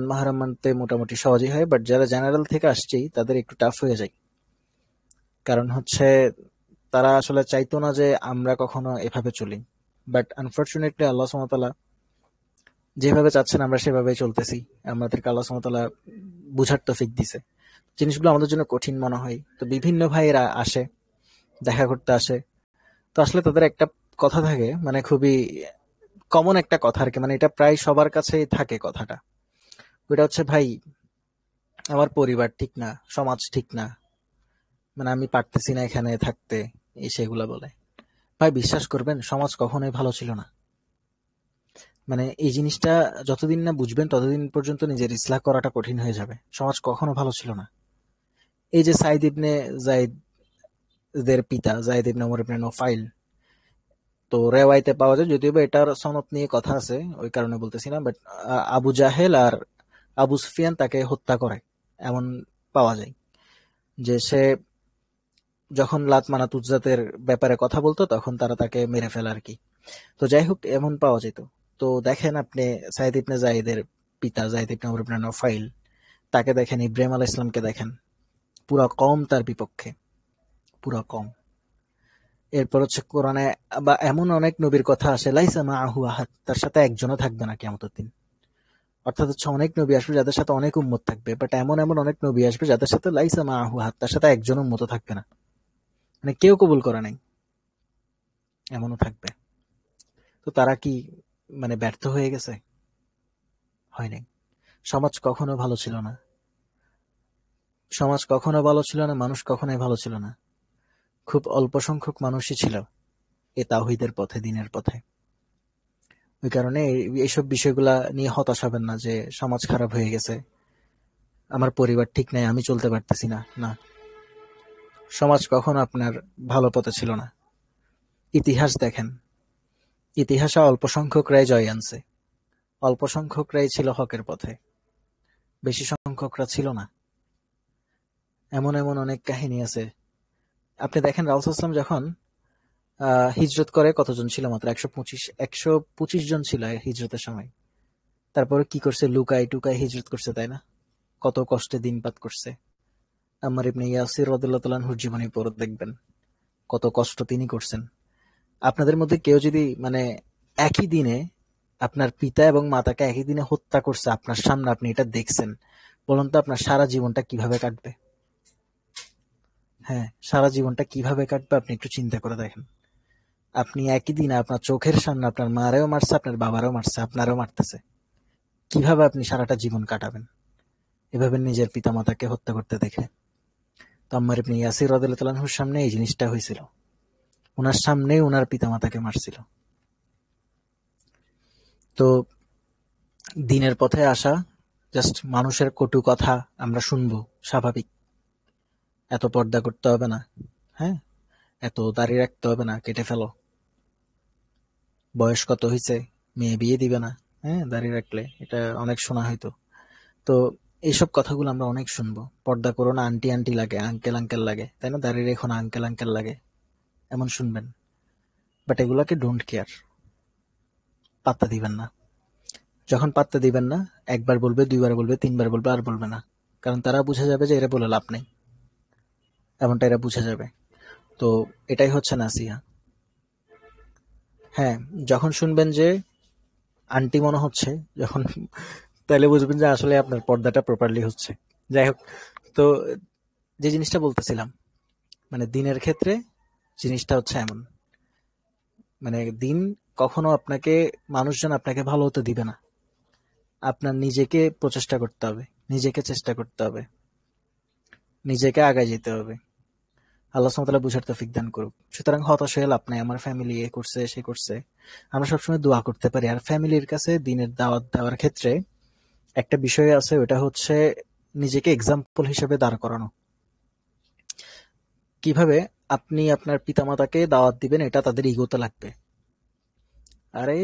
মাহারাম মানতে মোটামুটি সহজই হয়, বাট যারা জেনারেল থেকে আসছি তাদের একটু টাফ হয়ে যায়। কারণ হচ্ছে তারা আসলে চাইতো না যে আমরা কখনো এভাবে চলি, বাট আনফরচুনেটলি আল্লাহ সুবহানাহু ওয়া তাআলা যেভাবে চাচ্ছেন আমরা সেভাবেই চলতেছি। আমাদেরকে আল্লাহ সুবহানাহু ওয়া তাআলা বুঝার তৌফিক দিছে। জিনিসগুলো আমাদের জন্য কঠিন মনে হয়, তো বিভিন্ন ভাইয়েরা আসে, দেখা করতে আসে। তো আসলে তাদের একটা কথা থাকে, মানে খুবই কমন একটা কথা আর কি, মানে এটা প্রায় সবার কাছেই থাকে কথাটা। ওইটা হচ্ছে, ভাই আমার পরিবার ঠিক না, সমাজ ঠিক না, মানে আমি পারতেছি না এখানে থাকতে, এই সেগুলা বলে। ভাই বিশ্বাস করবেন, সমাজ কখনোই ভালো ছিল না। মানে এই জিনিসটা যতদিন না বুঝবেন ততদিন পর্যন্ত নিজের ইসলাহ করাটা কঠিন হয়ে যাবে। সমাজ কখনো ভালো ছিল না। এই যে সাইদ ইবনে যায়েদের পিতা যায়েদ ইবনে ওমর ইবনে নুফাইল, তো রেওয়ায়তে পাওয়া যায়, যদিও বা এটার সনদ নিয়ে কথা আছে, ওই কারণে বলতেছি না, বাট আবু জাহেল আর আবু সুফিয়ান তাকে হত্যা করে এমন পাওয়া যায়, যে সে যখন লাত মানাত উজ্জাতের ব্যাপারে কথা বলতো তখন তারা তাকে মেরে ফেলে আর কি। তো যাই হোক, এমন পাওয়া যেত। তো দেখেন আপনি সাইদ ইবনে যায়েদের পিতা যায়েদ ইবনে ওমর ইবনে নুফাইল, তাকে দেখেন, ইব্রাহিম আলাইহিস সালামকে দেখেন, পুরা কম তার বিপক্ষে, পুরা কম। এরপর হচ্ছে কোরআনে বা এমন অনেক নবীর কথা আসে, লাইসা মাআহু আহাদ, তার সাথে একজনও থাকবে না কিয়ামতের দিন। অর্থাৎ হচ্ছে অনেক নবী আসবে যাদের সাথে অনেক উম্মত থাকবে, বাট এমন এমন অনেক নবী আসবে যাদের সাথে লাইসা মাআহু আহাদ, তার সাথে একজন উম্মত থাকবে না, মানে কেউ কবুল করে নাই, এমনও থাকবে। তো তারা কি মানে ব্যর্থ হয়ে গেছে? হয় নাই। সমাজ কখনো ভালো ছিল না, সমাজ কখনো ভালো ছিল না, মানুষ কখনোই ভালো ছিল না। খুব অল্প সংখ্যক মানুষই ছিল এ তাওহীদের পথে, দিনের পথে। ওই কারণে এইসব বিষয়গুলা নিয়ে হতাশ হবেন না যে সমাজ খারাপ হয়ে গেছে, আমার পরিবার ঠিক নাই, আমি চলতে পারতেছি না। না, সমাজ কখনো আপনার ভালো পথে ছিল না। ইতিহাস দেখেন, ইতিহাসে অল্প সংখ্যকরাই জয় আনছে, অল্প সংখ্যকরাই ছিল হকের পথে, বেশি সংখ্যকরা ছিল না। এমন এমন অনেক কাহিনী আছে। আপনি দেখেন রাসূল সাল্লাল্লাহু আলাইহি ওয়াসাল্লাম যখন হিজরত করে, কতজন ছিল? মাত্র 125 জন ছিল হিজরতের সময়। তারপরে কি করছে? লুকাই টুকাই হিজরত করছে, তাই না? কত কষ্টে দিনপাত করছে। আম্মার ইবনে ইয়াসির রাদিয়াল্লাহু তাআলা আনহুর জীবনী পড়ে দেখবেন কত কষ্ট তিনি করছেন। আপনাদের মধ্যে কেউ যদি মানে একই দিনে আপনার পিতা এবং মাতাকে একই দিনে হত্যা করছে আপনার সামনে, আপনি এটা দেখছেন, বলুন তো আপনার সারা জীবনটা কিভাবে কাটবে? হ্যাঁ, সারা জীবনটা কিভাবে কাটবে আপনি একটু চিন্তা করে দেখেন। আপনি একই দিনে আপনার চোখের সামনে আপনার মারেও মারছে, আপনার বাবারও মারছে, আপনারও মারতেছে। কিভাবে আপনি সারাটা জীবন কাটাবেন এভাবে নিজের পিতামাতাকে হত্যা করতে দেখে? তো আম্মার ইবনে ইয়াসির রাদিয়াল্লাহু তাআলা আনহুর সামনে এই জিনিসটা হয়েছিল, ওনার সামনেই ওনার পিতামাতাকে মারছিল। তো দিনের পথে আসা, জাস্ট মানুষের কটু কথা আমরা শুনবো, স্বাভাবিক। এত পর্দা করতে হবে না, হ্যাঁ, এত দাড়ি রাখতে হবে না, কেটে ফেলো, বয়স কত হয়েছে, মেয়ে বিয়ে দিবে না, হ্যাঁ দাড়ি রাখলে, এটা অনেক শোনা হয়তো। তো এইসব কথাগুলো আমরা অনেক শুনবো। পর্দা করো না, আন্টি আন্টি লাগে, আঙ্কেল আঙ্কেল লাগে, তাই না? দাঁড়িয়ে রেখো না, আঙ্কেল আঙ্কেল লাগে, এমন শুনবেন। বাট এগুলাকে ডোন্ট কেয়ার, পাত্তা দিবেন না। যখন পাত্তা দিবেন না, একবার বলবে, দুইবার বলবে, তিনবার বলবে, আর বলবে না। কারণ তারা বুঝে যাবে যে এরা বলে লাভ নেই, এমনটা এরা বুঝে যাবে। তো এটাই হচ্ছে নাসিহা। হ্যাঁ, যখন শুনবেন যে আন্টি মনে হচ্ছে, যখন তাহলে বুঝবেন যে আসলে আপনার পর্দাটা প্রপারলি হচ্ছে। যাই হোক, তো যে জিনিসটা বলতেছিলাম, মানে দিনের ক্ষেত্রে জিনিসটা হচ্ছে এমন, মানে দিন কখনো আপনাকে, মানুষজন আপনাকে ভালো হতে দিবে না। আপনার নিজেকে প্রচেষ্টা করতে হবে, নিজেকে চেষ্টা করতে হবে, নিজেকে আগায় যেতে হবে। আল্লাহ সুবহানাহু ওয়া তাআলা বুঝার তৌফিক দান করুক। সুতরাং হতাশ হয়ে লাভ নাই, আমার ফ্যামিলি এ করছে সে করছে। আমরা সবসময় দোয়া করতে পারি। আর ফ্যামিলির কাছে দিনের দাওয়াত দেওয়ার ক্ষেত্রে একটা বিষয় আছে, ওটা হচ্ছে নিজেকে এক্সাম্পল হিসেবে দাঁড় করানো। কিভাবে আপনি আপনার পিতামাতাকে দাওয়াত দিবেন এটা তাদের ইগোতে লাগবে। আরে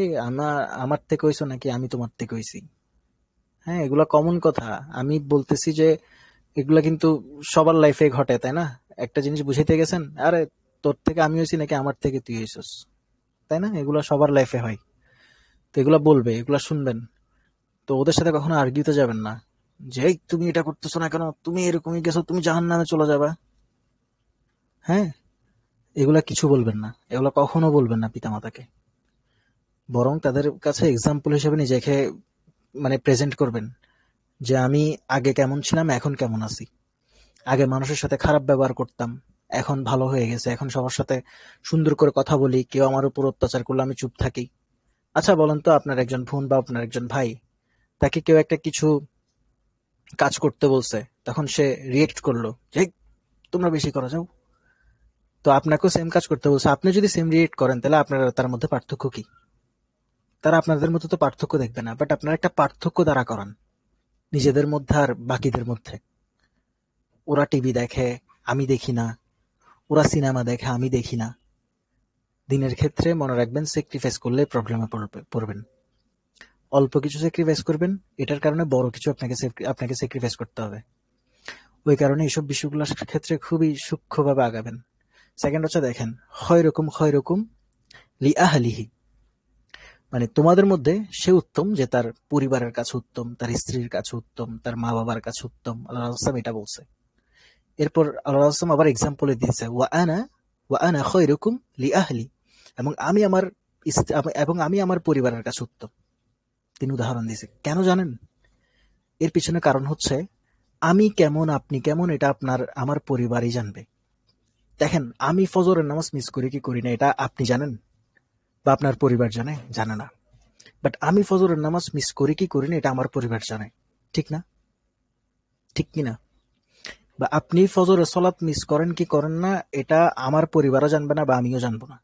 আমার থেকে হইছো নাকি আমি তোমার থেকে হইছি? হ্যাঁ, এগুলা কমন কথা। আমি বলতেছি যে এগুলা কিন্তু সবার লাইফে ঘটে, তাই না? একটা জিনিস বুঝাইতে গেছেন, আরে তোর থেকে আমি হইছি নাকি আমার থেকে তুই হইছস, তাই না? এগুলা সবার লাইফে হয়। তো এগুলা বলবে, এগুলা শুনবেন। তো ওদের সাথে কখনো আর্গিউতে যাবেন না যে এই তুমি এটা করতেছো না কেন, তুমি এরকমই গেছো, তুমি জাহান্নামে চলে যাবা। হ্যাঁ, এগুলা কিছু বলবেন না, এগুলা কখনো বলবেন না পিতামাতাকে। বরং তাদের কাছে এক্সাম্পল হিসেবে নিজেকে মানে প্রেজেন্ট করবেন যে আমি আগে কেমন ছিলাম, এখন কেমন আছি। আগে মানুষের সাথে খারাপ ব্যবহার করতাম, এখন ভালো হয়ে গেছে, এখন সবার সাথে সুন্দর করে কথা বলি, কেউ আমার উপর অত্যাচার করলে আমি চুপ থাকি। আচ্ছা বলেন তো, আপনার একজন বোন বা আপনার একজন ভাই, তাকে কেউ একটা কিছু কাজ করতে বলছে, তখন সে রিয়েক্ট করলো যে "এই, তোমরা বেশি করো যাও"। তো আপনাকেও সেম কাজ করতে বলছে, আপনি যদি সেম রিয়েক্ট করেন তাহলে আপনার তার মধ্যে পার্থক্য কি? তারা আপনাদের মধ্যে তো পার্থক্য দেখবে না, বাট আপনারা একটা পার্থক্য দ্বারা করান নিজেদের মধ্যে আর বাকিদের মধ্যে। ওরা টিভি দেখে, আমি দেখি না। ওরা সিনেমা দেখে, আমি দেখি না। দিনের ক্ষেত্রে মনে রাখবেন, স্যাক্রিফাইস করলে প্রবলেমে পড়বেন। অল্প কিছু স্যাক্রিফাইস করবেন, এটার কারণে বড় কিছু আপনাকে স্যাক্রিফাইস করতে হবে। ওই কারণে এইসব বিষয়গুলোর ক্ষেত্রে খুবই সূক্ষ্মভাবে আগাবেন। সেকেন্ড হচ্ছে, দেখেন, হয় রকম লি আহলিহি, মানে তোমাদের মধ্যে সে উত্তম যে তার পরিবারের কাছে উত্তম, তার স্ত্রীর কাছে উত্তম, তার মা বাবার কাছে উত্তম। আল্লাহ রাসূল এটা বলছে। এরপর আল্লাহ রাসূল আবার এক্সাম্পলে দিয়েছে, ওয়া আনা খায়রুকুম লি আহলি, এবং আমি আমার পরিবারের কাছে উত্তম। তিনি উদাহরণ দিয়েছে। কেন জানেন? এর পিছনে কারণ হচ্ছে, আমি কেমন আপনি কেমন এটা আমার পরিবারই জানবে। দেখেন, আমি ফজরের নামাজ মিস করি কি করি না এটা আপনি জানেন বা আপনার পরিবার জানে না। বাট আমি ফজরের নামাজ মিস করি কি করি না এটা আমার পরিবার জানে। ঠিক না? ঠিক কি না? বা আপনি ফজরের সলাত মিস করেন কি করেন না এটা আমার পরিবারও জানবে না বা আমিও জানবো না।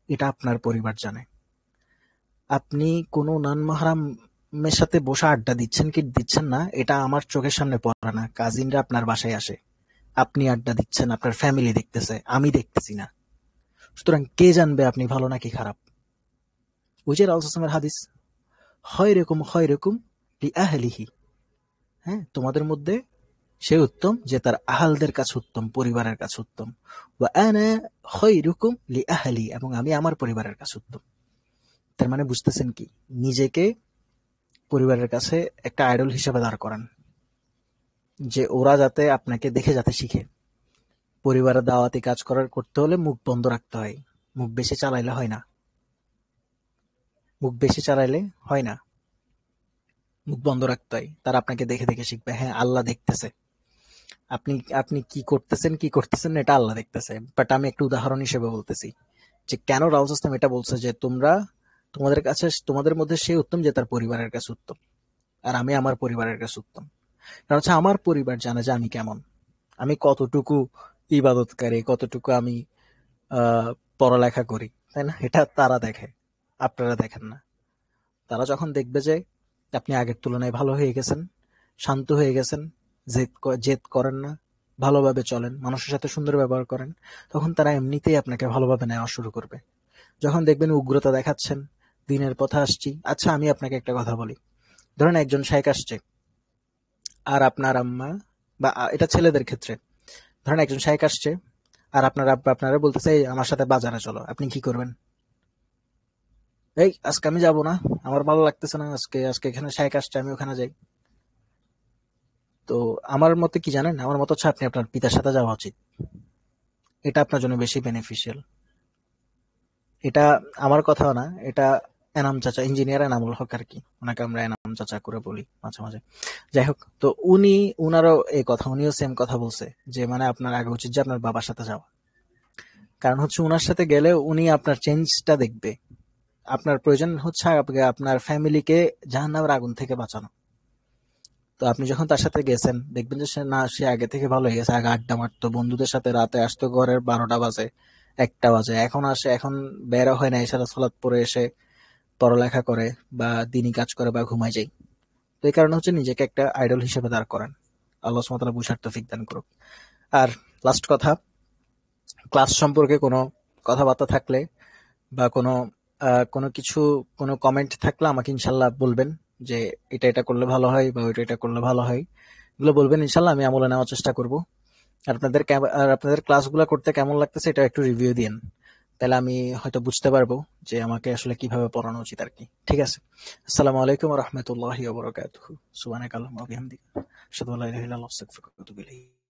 এটা আপনার পরিবার জানে। আপনি কোনো নন মাহরামের সাথে বসে আড্ডা দিচ্ছেন কি দিচ্ছেন না এটা আমার চোখের সামনে পড়ে না। কাজিনরা আপনার বাসায় আসে, আপনি আড্ডা দিচ্ছেন, আপনার ফ্যামিলি দেখতেছে, আমি দেখতেছি না। সুতরাং কে জানবে আপনি ভালো নাকি খারাপ? ওই যে রাসূলের হাদিস, হয় রকম লি আহলিহি, হ্যাঁ, তোমাদের মধ্যে সে উত্তম যে তার আহালদের কাছে উত্তম, পরিবারের কাছে উত্তম। ওয়া আনা খায়রুকুম লি আহলি, এবং আমি আমার পরিবারের কাছে উত্তম। তার মানে বুঝতেছেন কি? নিজেকে পরিবারের কাছে একটা আইডল হিসেবে দাঁড় করান, যে ওরা যাতে আপনাকে দেখে যাতে শিখে। পরিবারের দাওয়াতি কাজ করতে হলে মুখ বন্ধ রাখতে হয়, মুখ বেশি চালাইলে হয় না। মুখ বেশি চালাইলে হয় না, মুখ বন্ধ রাখতে হয়। তারা আপনাকে দেখে দেখে শিখবে। হ্যাঁ, আল্লাহ দেখতেছে আপনি আপনি কি করতেছেন না, এটা আল্লাহ দেখতেছে। বাট আমি একটা উদাহরণ হিসেবে বলতেছি যে কেন রাসূল সাল্লাল্লাহু এটা বলছে যে তোমাদের মধ্যে সে উত্তম যে তার পরিবারের কাছে উত্তম, আর আমি আমার পরিবারের কাছে উত্তম। কারণ হচ্ছে আমার পরিবার জানে যে আমি কেমন, আমি কতটুকু ইবাদতকারী, কতটুকু আমি আহ পড়ালেখা করি, তাই না? এটা তারা দেখে, আপনারা দেখেন না। তারা যখন দেখবে যে আপনি আগের তুলনায় ভালো হয়ে গেছেন, শান্ত হয়ে গেছেন, জেদ করেন না, ভালোভাবে চলেন, মানুষের সাথে সুন্দর ব্যবহার করেন, তখন তারা এমনিতেই আপনাকে ভালোভাবে নেওয়া শুরু করবে। যখন দেখবেন উগ্রতা দেখাচ্ছেন, দিনের পথে আসছি। আচ্ছা, আমি আপনাকে একটা কথা বলি। ধরেন একজন শাইখ আসছে, আর আপনার আম্মা, বা এটা ছেলেদের ক্ষেত্রে, ধরেন একজন শাইখ আসছে আর আপনার আব্বা আপনারা বলতেছে "এই, আমার সাথে বাজারে চলো", আপনি কি করবেন? এই আজকে আমি যাব না, আমার ভালো লাগতেছে না, আজকে আজকে এখানে শাইখ আসছে, আমি ওখানে যাই। তো আমার মতে কি জানেন, আমার মত হচ্ছে আপনি আপনার পিতার সাথে যাওয়া উচিত। এটা আপনার জন্য বেশি বেনিফিশিয়াল। এটা আমার কথাও না, এটা এনাম চাচা, ইঞ্জিনিয়ার এনামুল হক আর কি, ওনাকে আমরা এনাম চাচা করে বলি মাঝে মাঝে। যাই হোক, তো উনারও এই কথা, উনিও সেম কথা বলছে যে মানে আপনার আগে উচিত যে আপনার বাবার সাথে যাওয়া। কারণ হচ্ছে উনার সাথে গেলে উনি আপনার চেঞ্জটা দেখবে। আপনার প্রয়োজন হচ্ছে আপনার ফ্যামিলিকে জাহান্নামের আগুন থেকে বাঁচানো। তো আপনি যখন তার সাথে গেছেন দেখবেন যে সে আগে থেকে ভালো হয়ে গেছে, আগে আড্ডা মারতো বন্ধুদের সাথে, রাতে আসতো ঘরের 12টা বাজে 1টা বাজে, এখন আসে, এখন বেরা হয় না, এছাড়া সালাত পরে এসে পড়ালেখা করে বা দিনই কাজ করে বা ঘুমায় যায়। তো এই কারণে হচ্ছে নিজেকে একটা আইডল হিসেবে দাঁড় করেন। আল্লাহ সুবহানাহু ওয়া তাআলা বুঝার তৌফিক দান করুক। আর লাস্ট কথা, ক্লাস সম্পর্কে কোনো কথাবার্তা থাকলে বা কোনো কিছু, কোনো কমেন্ট থাকলে আমাকে ইনশাল্লাহ বলবেন যে এটা এটা করলে ভালো হয় বা ওইটা এটা করলে ভালো হয়, এগুলো বলবেন, ইনশাল্লাহ আমি আমলে নেওয়ার চেষ্টা করব। আর আপনাদের ক্লাসগুলো করতে কেমন লাগতেছে এটা একটু রিভিউ দিন, তাহলে আমি হয়তো বুঝতে পারবো যে আমাকে আসলে কিভাবে পড়ানো উচিত আর কি। ঠিক আছে? আসসালামু আলাইকুম ওয়া রাহমাতুল্লাহি ওয়া বারাকাতুহু। সুবহানাকাল্লাহুম্মা ওয়া বিহামদিকা আশহাদু আল্লা ইলাহা ইল্লা আনতা আস্তাগফিরুকা ওয়া আতুবু ইলাইক।